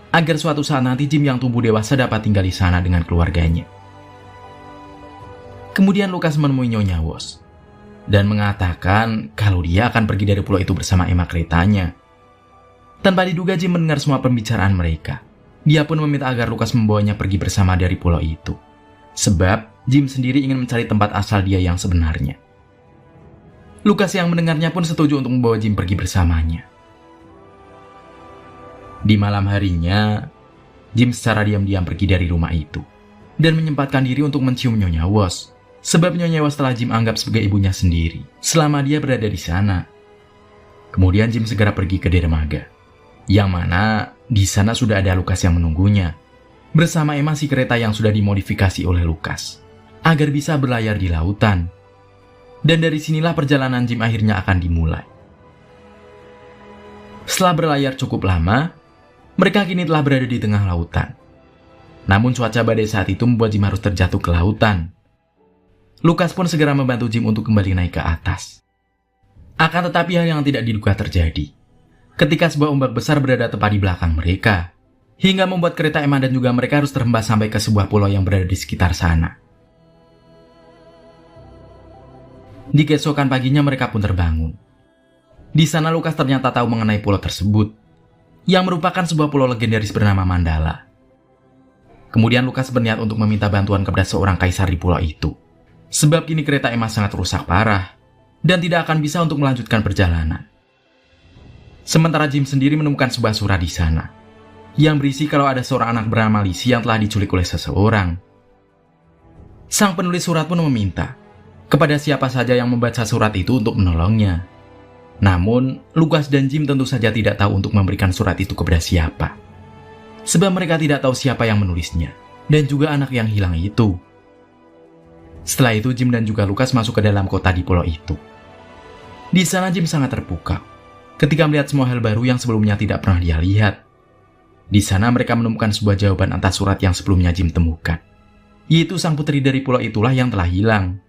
agar suatu saat nanti Jim yang tumbuh dewasa dapat tinggal di sana dengan keluarganya. Kemudian Lukas menemui Nyonya Was dan mengatakan kalau dia akan pergi dari pulau itu bersama Emma keretanya. Tanpa diduga Jim mendengar semua pembicaraan mereka. Dia pun meminta agar Lukas membawanya pergi bersama dari pulau itu, sebab Jim sendiri ingin mencari tempat asal dia yang sebenarnya. Lukas yang mendengarnya pun setuju untuk membawa Jim pergi bersamanya. Di malam harinya, Jim secara diam-diam pergi dari rumah itu dan menyempatkan diri untuk mencium Nyonya Was, sebab Nyonya Was telah Jim anggap sebagai ibunya sendiri selama dia berada di sana. Kemudian Jim segera pergi ke dermaga, yang mana di sana sudah ada Lukas yang menunggunya, bersama Emma si kereta yang sudah dimodifikasi oleh Lukas, agar bisa berlayar di lautan. Dan dari sinilah perjalanan Jim akhirnya akan dimulai. Setelah berlayar cukup lama, mereka kini telah berada di tengah lautan. Namun cuaca badai saat itu membuat Jim harus terjatuh ke lautan. Lukas pun segera membantu Jim untuk kembali naik ke atas. Akan tetapi hal yang tidak diduga terjadi ketika sebuah ombak besar berada tepat di belakang mereka, hingga membuat kereta Emma dan juga mereka harus terhembus sampai ke sebuah pulau yang berada di sekitar sana. Di keesokan paginya mereka pun terbangun. Di sana Lukas ternyata tahu mengenai pulau tersebut, yang merupakan sebuah pulau legendaris bernama Mandala. Kemudian Lukas berniat untuk meminta bantuan kepada seorang kaisar di pulau itu, sebab kini kereta Emma sangat rusak parah, dan tidak akan bisa untuk melanjutkan perjalanan. Sementara Jim sendiri menemukan sebuah surat di sana, yang berisi kalau ada seorang anak bernama Lizzie yang telah diculik oleh seseorang. Sang penulis surat pun meminta kepada siapa saja yang membaca surat itu untuk menolongnya. Namun, Lukas dan Jim tentu saja tidak tahu untuk memberikan surat itu kepada siapa, sebab mereka tidak tahu siapa yang menulisnya, dan juga anak yang hilang itu. Setelah itu, Jim dan juga Lukas masuk ke dalam kota di pulau itu. Di sana Jim sangat terpukau ketika melihat semua hal baru yang sebelumnya tidak pernah dia lihat. Di sana mereka menemukan sebuah jawaban atas surat yang sebelumnya Jim temukan, yaitu sang putri dari pulau itulah yang telah hilang.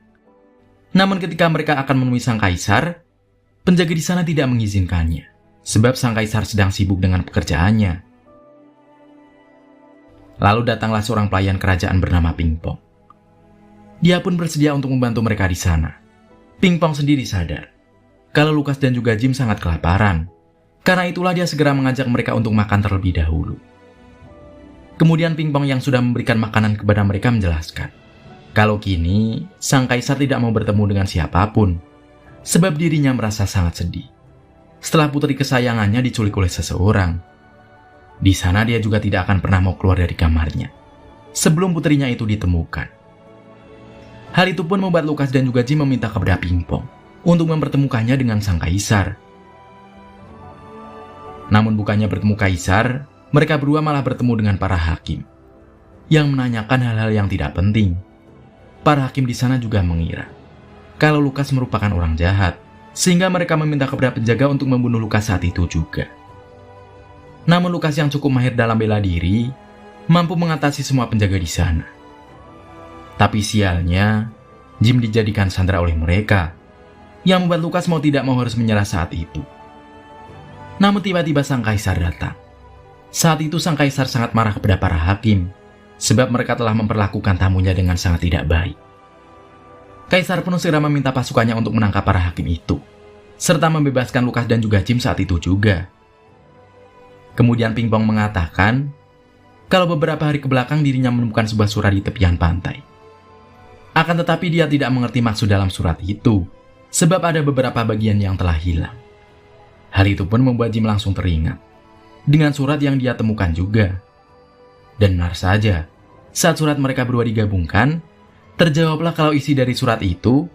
Namun ketika mereka akan menemui sang kaisar, penjaga di sana tidak mengizinkannya, sebab sang kaisar sedang sibuk dengan pekerjaannya. Lalu datanglah seorang pelayan kerajaan bernama Pingpong. Dia pun bersedia untuk membantu mereka di sana. Pingpong sendiri sadar kalau Lukas dan juga Jim sangat kelaparan. Karena itulah dia segera mengajak mereka untuk makan terlebih dahulu. Kemudian Pingpong yang sudah memberikan makanan kepada mereka menjelaskan kalau kini sang kaisar tidak mau bertemu dengan siapapun, sebab dirinya merasa sangat sedih setelah putri kesayangannya diculik oleh seseorang. Di sana dia juga tidak akan pernah mau keluar dari kamarnya sebelum putrinya itu ditemukan. Hal itu pun membuat Lukas dan juga Jim meminta kepada Pingpong untuk mempertemukannya dengan sang kaisar. Namun bukannya bertemu kaisar, mereka berdua malah bertemu dengan para hakim yang menanyakan hal-hal yang tidak penting. Para hakim di sana juga mengira kalau Lukas merupakan orang jahat, sehingga mereka meminta kepada penjaga untuk membunuh Lukas saat itu juga. Namun Lukas yang cukup mahir dalam bela diri mampu mengatasi semua penjaga di sana. Tapi sialnya, Jim dijadikan sandera oleh mereka, yang membuat Lukas mau tidak mau harus menyerah saat itu. Namun tiba-tiba sang kaisar datang. Saat itu sang kaisar sangat marah kepada para hakim, sebab mereka telah memperlakukan tamunya dengan sangat tidak baik. Kaisar pun segera meminta pasukannya untuk menangkap para hakim itu, serta membebaskan Lukas dan juga Jim saat itu juga. Kemudian Pingpong mengatakan kalau beberapa hari kebelakang dirinya menemukan sebuah surat di tepian pantai. Akan tetapi dia tidak mengerti maksud dalam surat itu, sebab ada beberapa bagian yang telah hilang. Hal itu pun membuat Jim langsung teringat dengan surat yang dia temukan juga. Dan benar saja, saat surat mereka berdua digabungkan, terjawablah kalau isi dari surat itu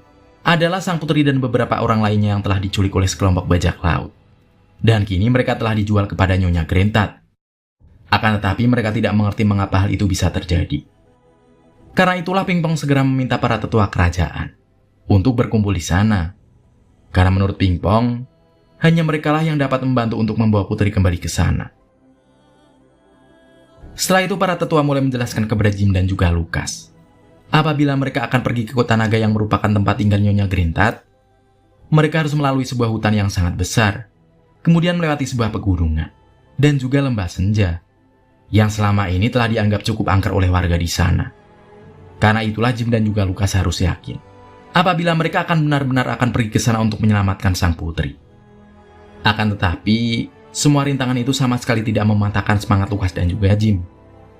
adalah sang putri dan beberapa orang lainnya yang telah diculik oleh sekelompok bajak laut. Dan kini mereka telah dijual kepada Nyonya Grentat. Akan tetapi mereka tidak mengerti mengapa hal itu bisa terjadi. Karena itulah Pingpong segera meminta para tetua kerajaan untuk berkumpul di sana. Karena menurut Pingpong, hanya merekalah yang dapat membantu untuk membawa putri kembali ke sana. Setelah itu para tetua mulai menjelaskan kepada Jim dan juga Lukas. Apabila mereka akan pergi ke kota naga yang merupakan tempat tinggal Nyonya Grentat, mereka harus melalui sebuah hutan yang sangat besar, kemudian melewati sebuah pegunungan, dan juga lembah senja, yang selama ini telah dianggap cukup angker oleh warga di sana. Karena itulah Jim dan juga Lukas harus yakin, apabila mereka akan benar-benar akan pergi ke sana untuk menyelamatkan sang putri. Akan tetapi, semua rintangan itu sama sekali tidak mematahkan semangat Lukas dan juga Jim,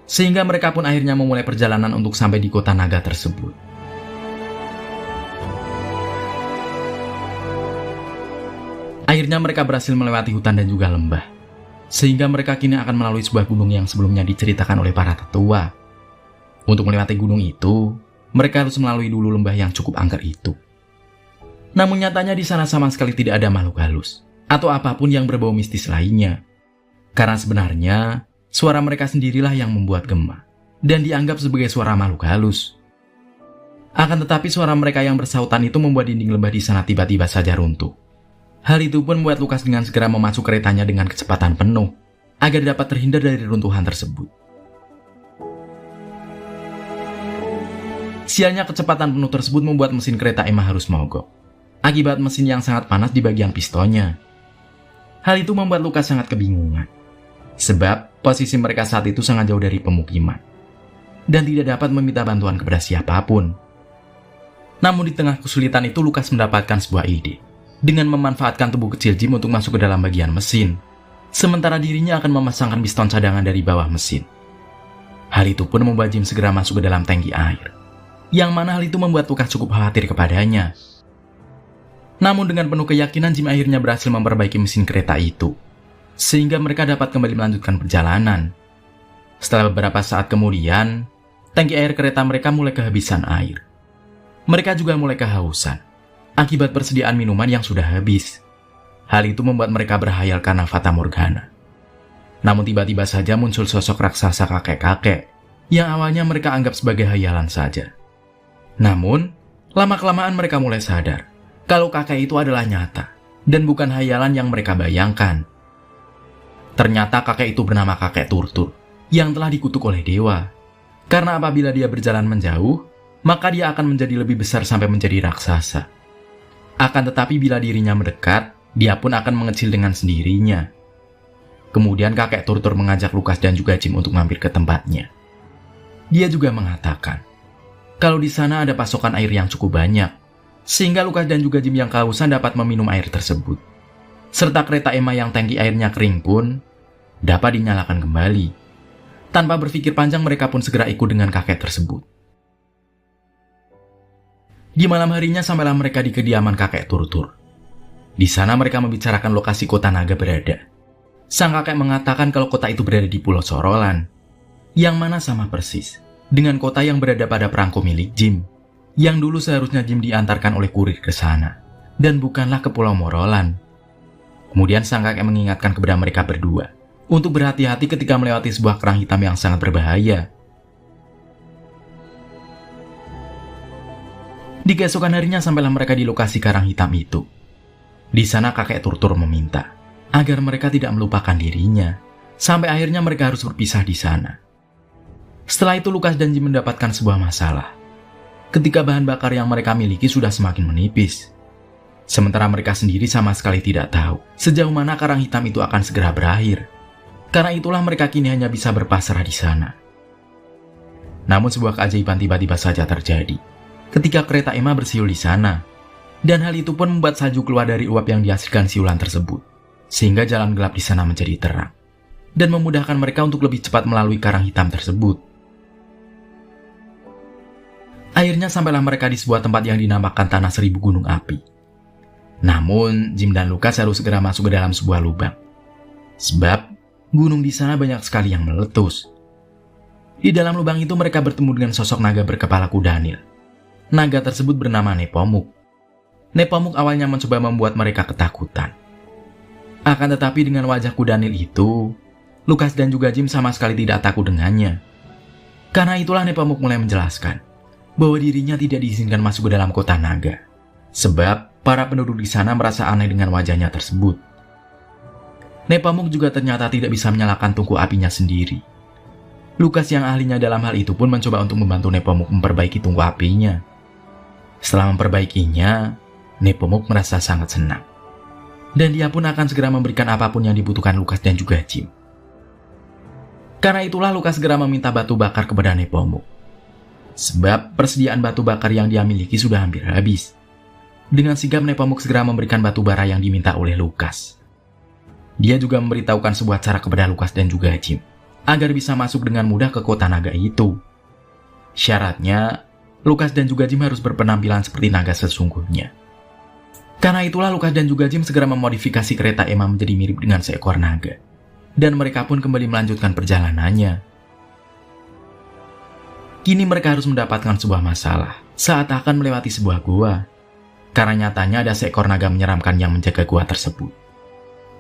sehingga mereka pun akhirnya memulai perjalanan untuk sampai di kota naga tersebut. Akhirnya mereka berhasil melewati hutan dan juga lembah, sehingga mereka kini akan melalui sebuah gunung yang sebelumnya diceritakan oleh para tetua. Untuk melewati gunung itu, mereka harus melalui dulu lembah yang cukup angker itu. Namun nyatanya di sana sama sekali tidak ada makhluk halus, atau apapun yang berbau mistis lainnya. Karena sebenarnya, suara mereka sendirilah yang membuat gema, dan dianggap sebagai suara makhluk halus. Akan tetapi suara mereka yang bersautan itu membuat dinding lembah di sana tiba-tiba saja runtuh. Hal itu pun membuat Lukas dengan segera memasuk keretanya dengan kecepatan penuh, agar dapat terhindar dari runtuhan tersebut. Sialnya kecepatan penuh tersebut membuat mesin kereta Emma harus mogok, akibat mesin yang sangat panas di bagian pistonnya. Hal itu membuat Lukas sangat kebingungan, sebab posisi mereka saat itu sangat jauh dari pemukiman, dan tidak dapat meminta bantuan kepada siapapun. Namun di tengah kesulitan itu Lukas mendapatkan sebuah ide, dengan memanfaatkan tubuh kecil Jim untuk masuk ke dalam bagian mesin, sementara dirinya akan memasangkan piston cadangan dari bawah mesin. Hal itu pun membuat Jim segera masuk ke dalam tangki air, yang mana hal itu membuat Lukas cukup khawatir kepadanya. Namun dengan penuh keyakinan Jim akhirnya berhasil memperbaiki mesin kereta itu, sehingga mereka dapat kembali melanjutkan perjalanan. Setelah beberapa saat kemudian, tangki air kereta mereka mulai kehabisan air. Mereka juga mulai kehausan, akibat persediaan minuman yang sudah habis. Hal itu membuat mereka berhayal karena fata morgana. Namun tiba-tiba saja muncul sosok raksasa kakek-kakek, yang awalnya mereka anggap sebagai hayalan saja. Namun, lama-kelamaan mereka mulai sadar kalau kakek itu adalah nyata dan bukan hayalan yang mereka bayangkan. Ternyata kakek itu bernama kakek Turtur yang telah dikutuk oleh dewa. Karena apabila dia berjalan menjauh, maka dia akan menjadi lebih besar sampai menjadi raksasa. Akan tetapi bila dirinya mendekat, dia pun akan mengecil dengan sendirinya. Kemudian kakek Turtur mengajak Lukas dan juga Jim untuk mampir ke tempatnya. Dia juga mengatakan kalau di sana ada pasokan air yang cukup banyak, sehingga Lukas dan juga Jim yang kehausan dapat meminum air tersebut. Serta kereta Emma yang tangki airnya kering pun dapat dinyalakan kembali. Tanpa berpikir panjang mereka pun segera ikut dengan kakek tersebut. Di malam harinya sampailah mereka di kediaman kakek Turtur. Di sana mereka membicarakan lokasi kota naga berada. sang kakek mengatakan kalau kota itu berada di Pulau Sorolan, yang mana sama persis dengan kota yang berada pada perangko milik Jim, yang dulu seharusnya Jim diantarkan oleh kurir ke sana, dan bukanlah ke Pulau Morolan. Kemudian sang kakek mengingatkan kepada mereka berdua untuk berhati-hati ketika melewati sebuah kerang hitam yang sangat berbahaya. Di keesokan harinya sampailah mereka di lokasi karang hitam itu. Di sana kakek Turtur meminta agar mereka tidak melupakan dirinya, sampai akhirnya mereka harus berpisah di sana. Setelah itu Lukas dan Jim mendapatkan sebuah masalah. Ketika bahan bakar yang mereka miliki sudah semakin menipis. Sementara mereka sendiri sama sekali tidak tahu sejauh mana karang hitam itu akan segera berakhir. Karena itulah mereka kini hanya bisa berpasrah di sana. Namun sebuah keajaiban tiba-tiba saja terjadi ketika kereta Emma bersiul di sana. Dan hal itu pun membuat salju keluar dari uap yang dihasilkan siulan tersebut, sehingga jalan gelap di sana menjadi terang dan memudahkan mereka untuk lebih cepat melalui karang hitam tersebut. Akhirnya sampailah mereka di sebuah tempat yang dinamakan Tanah Seribu Gunung Api. Namun Jim dan Lukas harus segera masuk ke dalam sebuah lubang, sebab gunung di sana banyak sekali yang meletus. Di dalam lubang itu mereka bertemu dengan sosok naga berkepala kudanil. Naga tersebut bernama Nepomuk. Nepomuk awalnya mencoba membuat mereka ketakutan. Akan tetapi dengan wajah kudanil itu, Lukas dan juga Jim sama sekali tidak takut dengannya. Karena itulah Nepomuk mulai menjelaskan bahwa dirinya tidak diizinkan masuk ke dalam kota naga, sebab para penduduk di sana merasa aneh dengan wajahnya tersebut. Nepomuk juga ternyata tidak bisa menyalakan tungku apinya sendiri. Lukas yang ahlinya dalam hal itu pun mencoba untuk membantu Nepomuk memperbaiki tungku apinya. Setelah memperbaikinya, Nepomuk merasa sangat senang. Dan dia pun akan segera memberikan apapun yang dibutuhkan Lukas dan juga Jim. Karena itulah Lukas segera meminta batu bakar kepada Nepomuk. Sebab persediaan batu bakar yang dia miliki sudah hampir habis. Dengan sigap Nepomuk segera memberikan batu bara yang diminta oleh Lukas. Dia juga memberitahukan sebuah cara kepada Lukas dan juga Jim agar bisa masuk dengan mudah ke kota naga itu. Syaratnya, Lukas dan juga Jim harus berpenampilan seperti naga sesungguhnya. Karena itulah Lukas dan juga Jim segera memodifikasi kereta Emma menjadi mirip dengan seekor naga. Dan mereka pun kembali melanjutkan perjalanannya. Kini mereka harus mendapatkan sebuah masalah saat akan melewati sebuah gua. Karena nyatanya ada seekor naga menyeramkan yang menjaga gua tersebut.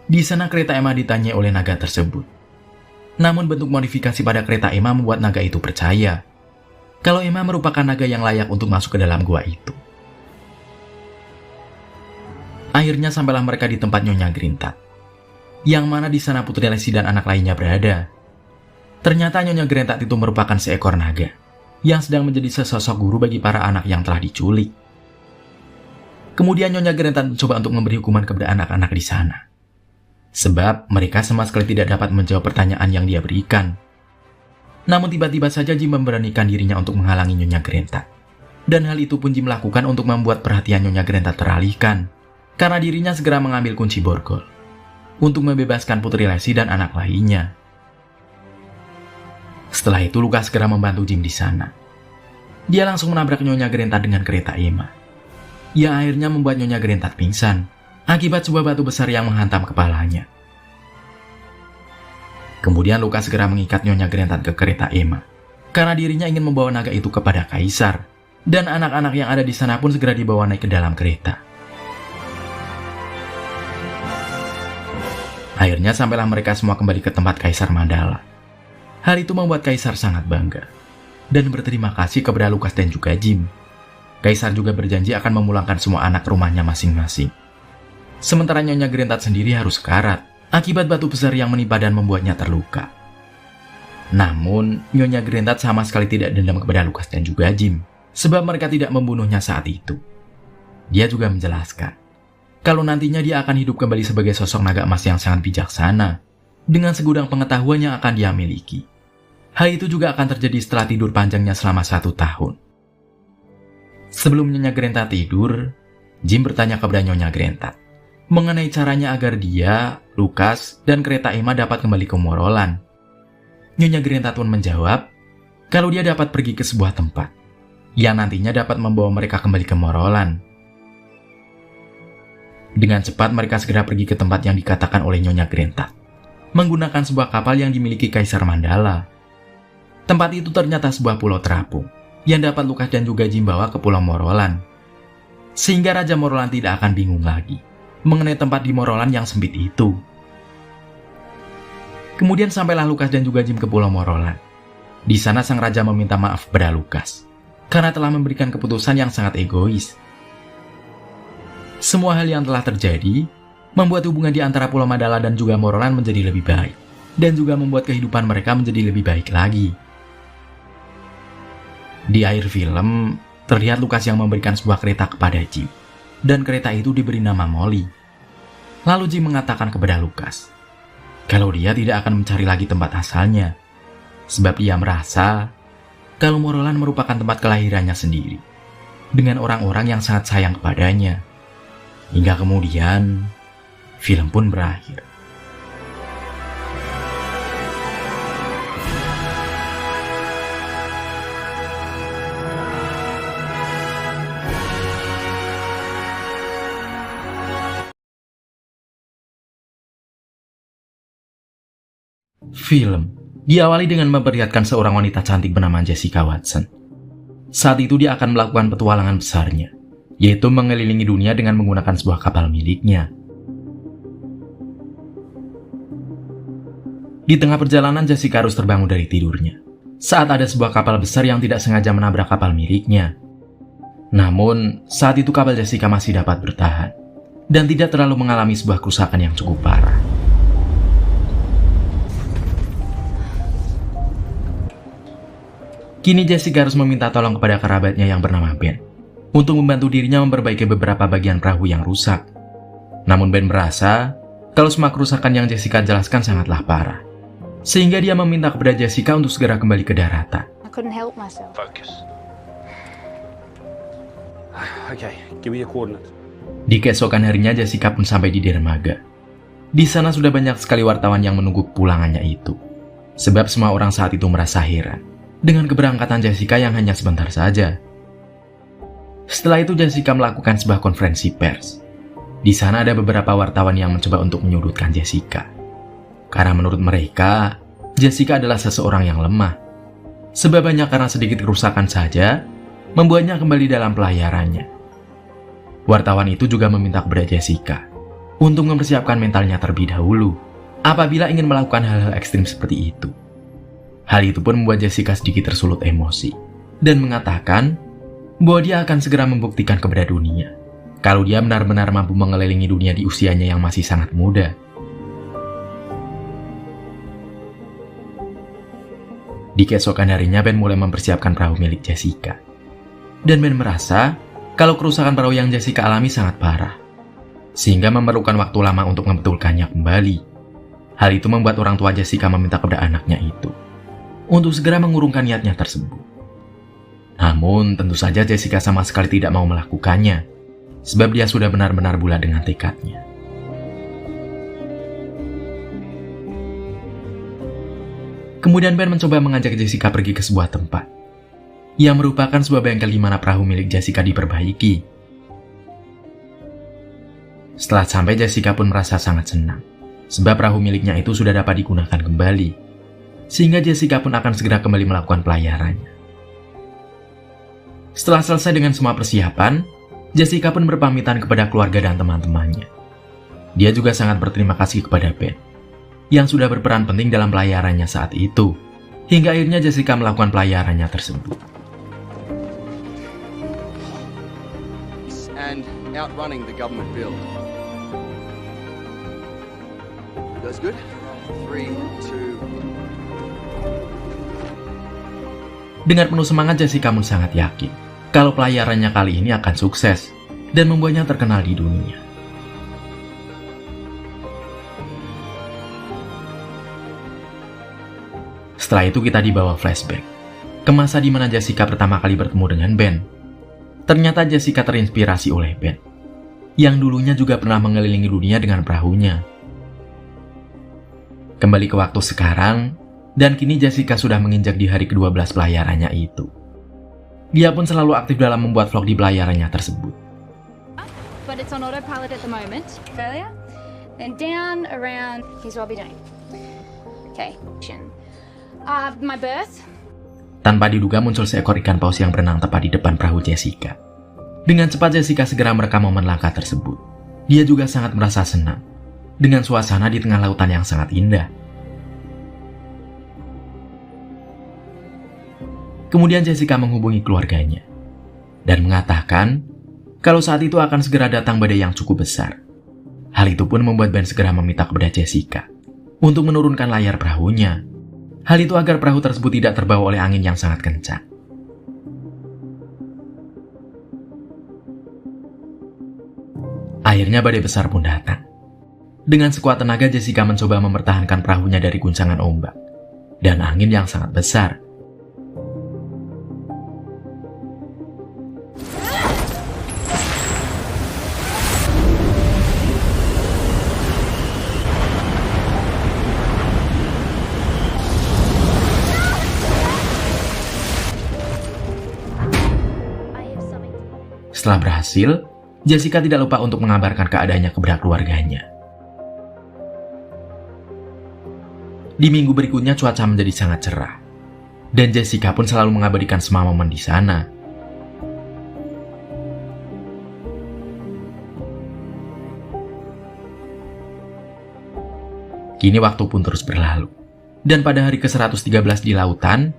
Di sana kereta Emma ditanyai oleh naga tersebut. Namun bentuk modifikasi pada kereta Emma membuat naga itu percaya kalau Emma merupakan naga yang layak untuk masuk ke dalam gua itu. Akhirnya sampailah mereka di tempat Nyonya Gerintat, yang mana di sana Putri Lesi dan anak lainnya berada. Ternyata Nyonya Gerintat itu merupakan seekor naga yang sedang menjadi sesosok guru bagi para anak yang telah diculik. Kemudian Nyonya Gerintat mencoba untuk memberi hukuman kepada anak-anak di sana, sebab mereka sama sekali tidak dapat menjawab pertanyaan yang dia berikan. Namun tiba-tiba saja Jim memberanikan dirinya untuk menghalangi Nyonya Gerintat. Dan hal itu pun Jim lakukan untuk membuat perhatian Nyonya Gerintat teralihkan, karena dirinya segera mengambil kunci borgol untuk membebaskan Putri Lesi dan anak lainnya. Setelah itu Lukas segera membantu Jim di sana. Dia langsung menabrak Nyonya Gerintat dengan kereta Emma, yang akhirnya membuat Nyonya Gerintat pingsan akibat sebuah batu besar yang menghantam kepalanya. Kemudian Lukas segera mengikat Nyonya Gerintat ke kereta Emma, karena dirinya ingin membawa naga itu kepada Kaisar, dan anak-anak yang ada di sana pun segera dibawa naik ke dalam kereta. Akhirnya sampailah mereka semua kembali ke tempat Kaisar Mandala. Hal itu membuat Kaisar sangat bangga dan berterima kasih kepada Lukas dan juga Jim. Kaisar juga berjanji akan memulangkan semua anak ke rumahnya masing-masing. Sementara Nyonya Gerintat sendiri harus sekarat akibat batu besar yang menimpa dan membuatnya terluka. Namun, Nyonya Gerintat sama sekali tidak dendam kepada Lukas dan juga Jim, sebab mereka tidak membunuhnya saat itu. Dia juga menjelaskan kalau nantinya dia akan hidup kembali sebagai sosok naga emas yang sangat bijaksana, dengan segudang pengetahuan yang akan dia miliki. Hal itu juga akan terjadi setelah tidur panjangnya selama 1 tahun. Sebelum Nyonya Gerintat tidur, Jim bertanya kepada Nyonya Gerintat mengenai caranya agar dia, Lukas, dan kereta Emma dapat kembali ke Morolan. Nyonya Gerintat pun menjawab kalau dia dapat pergi ke sebuah tempat yang nantinya dapat membawa mereka kembali ke Morolan. Dengan cepat mereka segera pergi ke tempat yang dikatakan oleh Nyonya Gerintat. menggunakan sebuah kapal yang dimiliki Kaisar Mandala. Tempat itu ternyata sebuah pulau terapung yang dapat Lucas dan juga Jim bawa ke Pulau Morolan. Sehingga Raja Morolan tidak akan bingung lagi mengenai tempat di Morolan yang sempit itu. Kemudian sampailah Lucas dan juga Jim ke Pulau Morolan. Di sana sang raja meminta maaf kepada Lucas karena telah memberikan keputusan yang sangat egois. Semua hal yang telah terjadi membuat hubungan di antara Pulau Mandala dan juga Morolan menjadi lebih baik, dan juga membuat kehidupan mereka menjadi lebih baik lagi. Di akhir film, terlihat Lucas yang memberikan sebuah kereta kepada Jim, dan kereta itu diberi nama Molly. Lalu Jim mengatakan kepada Lucas kalau dia tidak akan mencari lagi tempat asalnya, sebab dia merasa kalau Morolan merupakan tempat kelahirannya sendiri, dengan orang-orang yang sangat sayang kepadanya. Hingga kemudian, film pun berakhir. Film diawali dengan memperlihatkan seorang wanita cantik bernama Jessica Watson. Saat itu dia akan melakukan petualangan besarnya, yaitu mengelilingi dunia dengan menggunakan sebuah kapal miliknya. Di tengah perjalanan, Jessica harus terbangun dari tidurnya saat ada sebuah kapal besar yang tidak sengaja menabrak kapal miliknya. Namun, saat itu kapal Jessica masih dapat bertahan dan tidak terlalu mengalami sebuah kerusakan yang cukup parah. Kini Jessica harus meminta tolong kepada kerabatnya yang bernama Ben untuk membantu dirinya memperbaiki beberapa bagian perahu yang rusak. Namun Ben merasa kalau semua kerusakan yang Jessica jelaskan sangatlah parah, sehingga dia meminta kepada Jessica untuk segera kembali ke daratan. I couldn't help myself. Focus. Okay, give me your coordinates. Di keesokan harinya Jessica pun sampai di dermaga. Di sana sudah banyak sekali wartawan yang menunggu pulangannya itu, sebab semua orang saat itu merasa heran dengan keberangkatan Jessica yang hanya sebentar saja. Setelah itu Jessica melakukan sebuah konferensi pers. Di sana ada beberapa wartawan yang mencoba untuk menyudutkan Jessica. Karena menurut mereka, Jessica adalah seseorang yang lemah. Sebab hanya karena sedikit kerusakan saja, membuatnya kembali dalam pelayarannya. Wartawan itu juga meminta kepada Jessica untuk mempersiapkan mentalnya terlebih dahulu apabila ingin melakukan hal-hal ekstrim seperti itu. Hal itu pun membuat Jessica sedikit tersulut emosi dan mengatakan bahwa dia akan segera membuktikan kepada dunia kalau dia benar-benar mampu mengelilingi dunia di usianya yang masih sangat muda. Di keesokan harinya Ben mulai mempersiapkan perahu milik Jessica. Dan Ben merasa kalau kerusakan perahu yang Jessica alami sangat parah, sehingga memerlukan waktu lama untuk membetulkannya kembali. Hal itu membuat orang tua Jessica meminta kepada anaknya itu untuk segera mengurungkan niatnya tersebut. Namun, tentu saja Jessica sama sekali tidak mau melakukannya, sebab dia sudah benar-benar bulat dengan tekadnya. Kemudian Ben mencoba mengajak Jessica pergi ke sebuah tempat, yang merupakan sebuah bengkel di mana perahu milik Jessica diperbaiki. Setelah sampai, Jessica pun merasa sangat senang, sebab perahu miliknya itu sudah dapat digunakan kembali. Sehingga Jessica pun akan segera kembali melakukan pelayarannya. Setelah selesai dengan semua persiapan, Jessica pun berpamitan kepada keluarga dan teman-temannya. Dia juga sangat berterima kasih kepada Ben, yang sudah berperan penting dalam pelayarannya saat itu, hingga akhirnya Jessica melakukan pelayarannya tersebut. And outrunning the government bill. That's good. 3, 2. Dengan penuh semangat, Jessica pun sangat yakin kalau pelayarannya kali ini akan sukses dan membuatnya terkenal di dunia. Setelah itu kita dibawa flashback ke masa di mana Jessica pertama kali bertemu dengan Ben. Ternyata Jessica terinspirasi oleh Ben, yang dulunya juga pernah mengelilingi dunia dengan perahunya. Kembali ke waktu sekarang, dan kini Jessica sudah menginjak di hari ke-12 pelayarannya itu. Dia pun selalu aktif dalam membuat vlog di pelayarannya tersebut. But it's on autopilot at the moment. Australia. Then down around, here's what I'll be doing. Okay. My birth. Tanpa diduga muncul seekor ikan paus yang berenang tepat di depan perahu Jessica. Dengan cepat Jessica segera merekam momen langka tersebut. Dia juga sangat merasa senang dengan suasana di tengah lautan yang sangat indah. Kemudian Jessica menghubungi keluarganya dan mengatakan kalau saat itu akan segera datang badai yang cukup besar. Hal itu pun membuat Ben segera meminta kepada Jessica untuk menurunkan layar perahunya. Hal itu agar perahu tersebut tidak terbawa oleh angin yang sangat kencang. Akhirnya badai besar pun datang. Dengan sekuat tenaga Jessica mencoba mempertahankan perahunya dari guncangan ombak dan angin yang sangat besar. Setelah berhasil, Jessica tidak lupa untuk mengabarkan keadaannya kepada keluarganya. Di minggu berikutnya cuaca menjadi sangat cerah, dan Jessica pun selalu mengabadikan semua momen di sana. Kini waktu pun terus berlalu, dan pada hari ke-113 di lautan,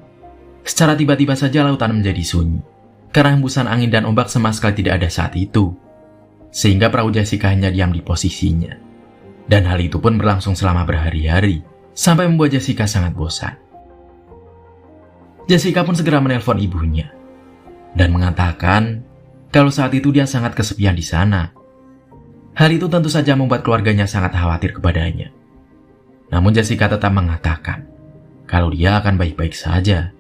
secara tiba-tiba saja lautan menjadi sunyi. Karena hembusan angin dan ombak sama sekali tidak ada saat itu. Sehingga perahu Jessica hanya diam di posisinya. Dan hal itu pun berlangsung selama berhari-hari, sampai membuat Jessica sangat bosan. Jessica pun segera menelpon ibunya, dan mengatakan kalau saat itu dia sangat kesepian di sana. Hal itu tentu saja membuat keluarganya sangat khawatir kepadanya. Namun Jessica tetap mengatakan kalau dia akan baik-baik saja.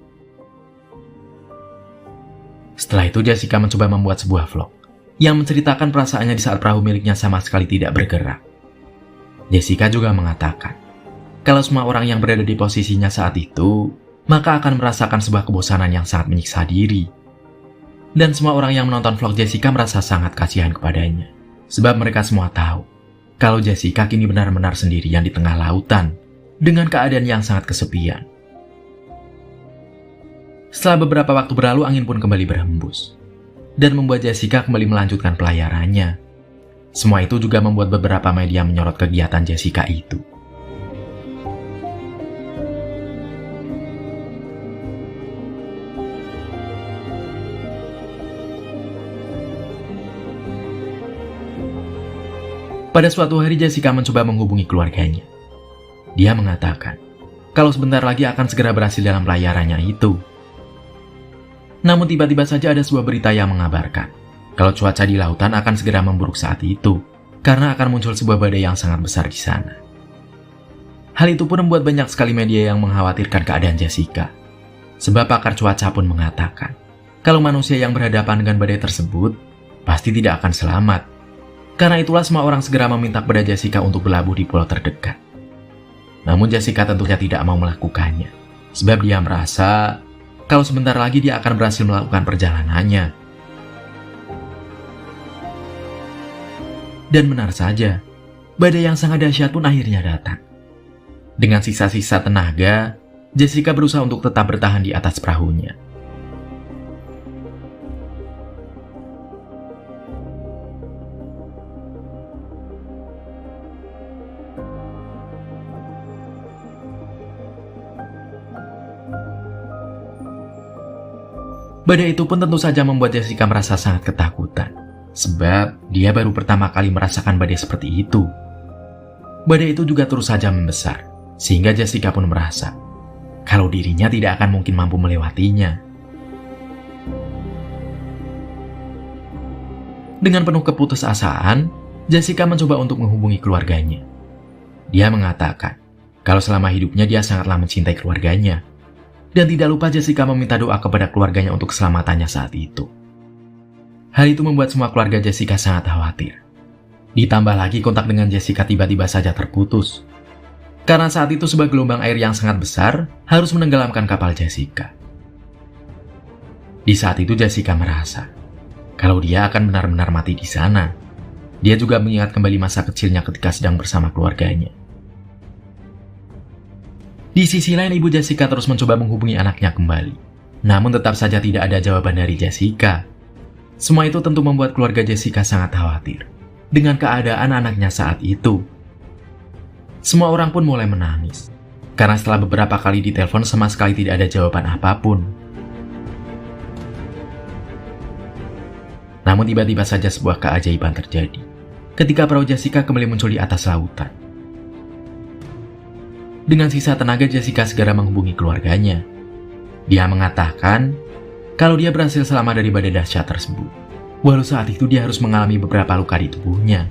Setelah itu Jessica mencoba membuat sebuah vlog yang menceritakan perasaannya di saat perahu miliknya sama sekali tidak bergerak. Jessica juga mengatakan kalau semua orang yang berada di posisinya saat itu maka akan merasakan sebuah kebosanan yang sangat menyiksa diri. Dan semua orang yang menonton vlog Jessica merasa sangat kasihan kepadanya, sebab mereka semua tahu kalau Jessica kini benar-benar sendirian di tengah lautan dengan keadaan yang sangat kesepian. Setelah beberapa waktu berlalu, angin pun kembali berhembus dan membuat Jessica kembali melanjutkan pelayarannya. Semua itu juga membuat beberapa media menyorot kegiatan Jessica itu. Pada suatu hari Jessica mencoba menghubungi keluarganya. Dia mengatakan kalau sebentar lagi akan segera berhasil dalam pelayarannya itu. Namun tiba-tiba saja ada sebuah berita yang mengabarkan kalau cuaca di lautan akan segera memburuk saat itu karena akan muncul sebuah badai yang sangat besar di sana. Hal itu pun membuat banyak sekali media yang mengkhawatirkan keadaan Jessica. Sebab pakar cuaca pun mengatakan kalau manusia yang berhadapan dengan badai tersebut pasti tidak akan selamat. Karena itulah semua orang segera meminta kepada Jessica untuk berlabuh di pulau terdekat. Namun Jessica tentunya tidak mau melakukannya, sebab dia merasa kalau sebentar lagi dia akan berhasil melakukan perjalanannya. Dan benar saja, badai yang sangat dahsyat pun akhirnya datang. Dengan sisa-sisa tenaga, Jessica berusaha untuk tetap bertahan di atas perahunya. Badai itu pun tentu saja membuat Jessica merasa sangat ketakutan, sebab dia baru pertama kali merasakan badai seperti itu. Badai itu juga terus saja membesar, sehingga Jessica pun merasa kalau dirinya tidak akan mungkin mampu melewatinya. Dengan penuh keputusasaan, Jessica mencoba untuk menghubungi keluarganya. Dia mengatakan kalau selama hidupnya dia sangatlah mencintai keluarganya. Dan tidak lupa Jessica meminta doa kepada keluarganya untuk keselamatannya saat itu. Hal itu membuat semua keluarga Jessica sangat khawatir. Ditambah lagi kontak dengan Jessica tiba-tiba saja terputus. Karena saat itu sebuah gelombang air yang sangat besar harus menenggelamkan kapal Jessica. Di saat itu Jessica merasa kalau dia akan benar-benar mati di sana. Dia juga mengingat kembali masa kecilnya ketika sedang bersama keluarganya. Di sisi lain, ibu Jessica terus mencoba menghubungi anaknya kembali. Namun tetap saja tidak ada jawaban dari Jessica. Semua itu tentu membuat keluarga Jessica sangat khawatir dengan keadaan anaknya saat itu. Semua orang pun mulai menangis, karena setelah beberapa kali ditelepon sama sekali tidak ada jawaban apapun. Namun tiba-tiba saja sebuah keajaiban terjadi ketika perahu Jessica kembali muncul di atas lautan. Dengan sisa tenaga, Jessica segera menghubungi keluarganya. Dia mengatakan kalau dia berhasil selamat dari badai dahsyat tersebut, walau saat itu dia harus mengalami beberapa luka di tubuhnya.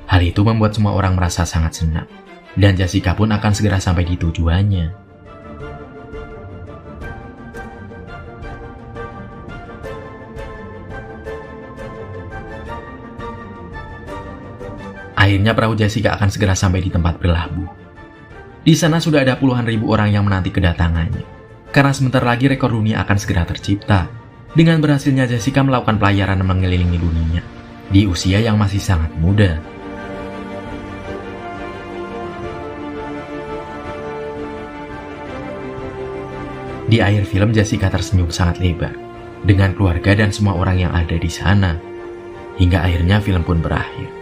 Hal itu membuat semua orang merasa sangat senang, dan Jessica pun akan segera sampai di tujuannya. Akhirnya perahu Jessica akan segera sampai di tempat berlabuh. Di sana sudah ada puluhan ribu orang yang menanti kedatangannya, karena sebentar lagi rekor dunia akan segera tercipta dengan berhasilnya Jessica melakukan pelayaran mengelilingi dunia di usia yang masih sangat muda. Di akhir film, Jessica tersenyum sangat lebar dengan keluarga dan semua orang yang ada di sana. Hingga akhirnya film pun berakhir.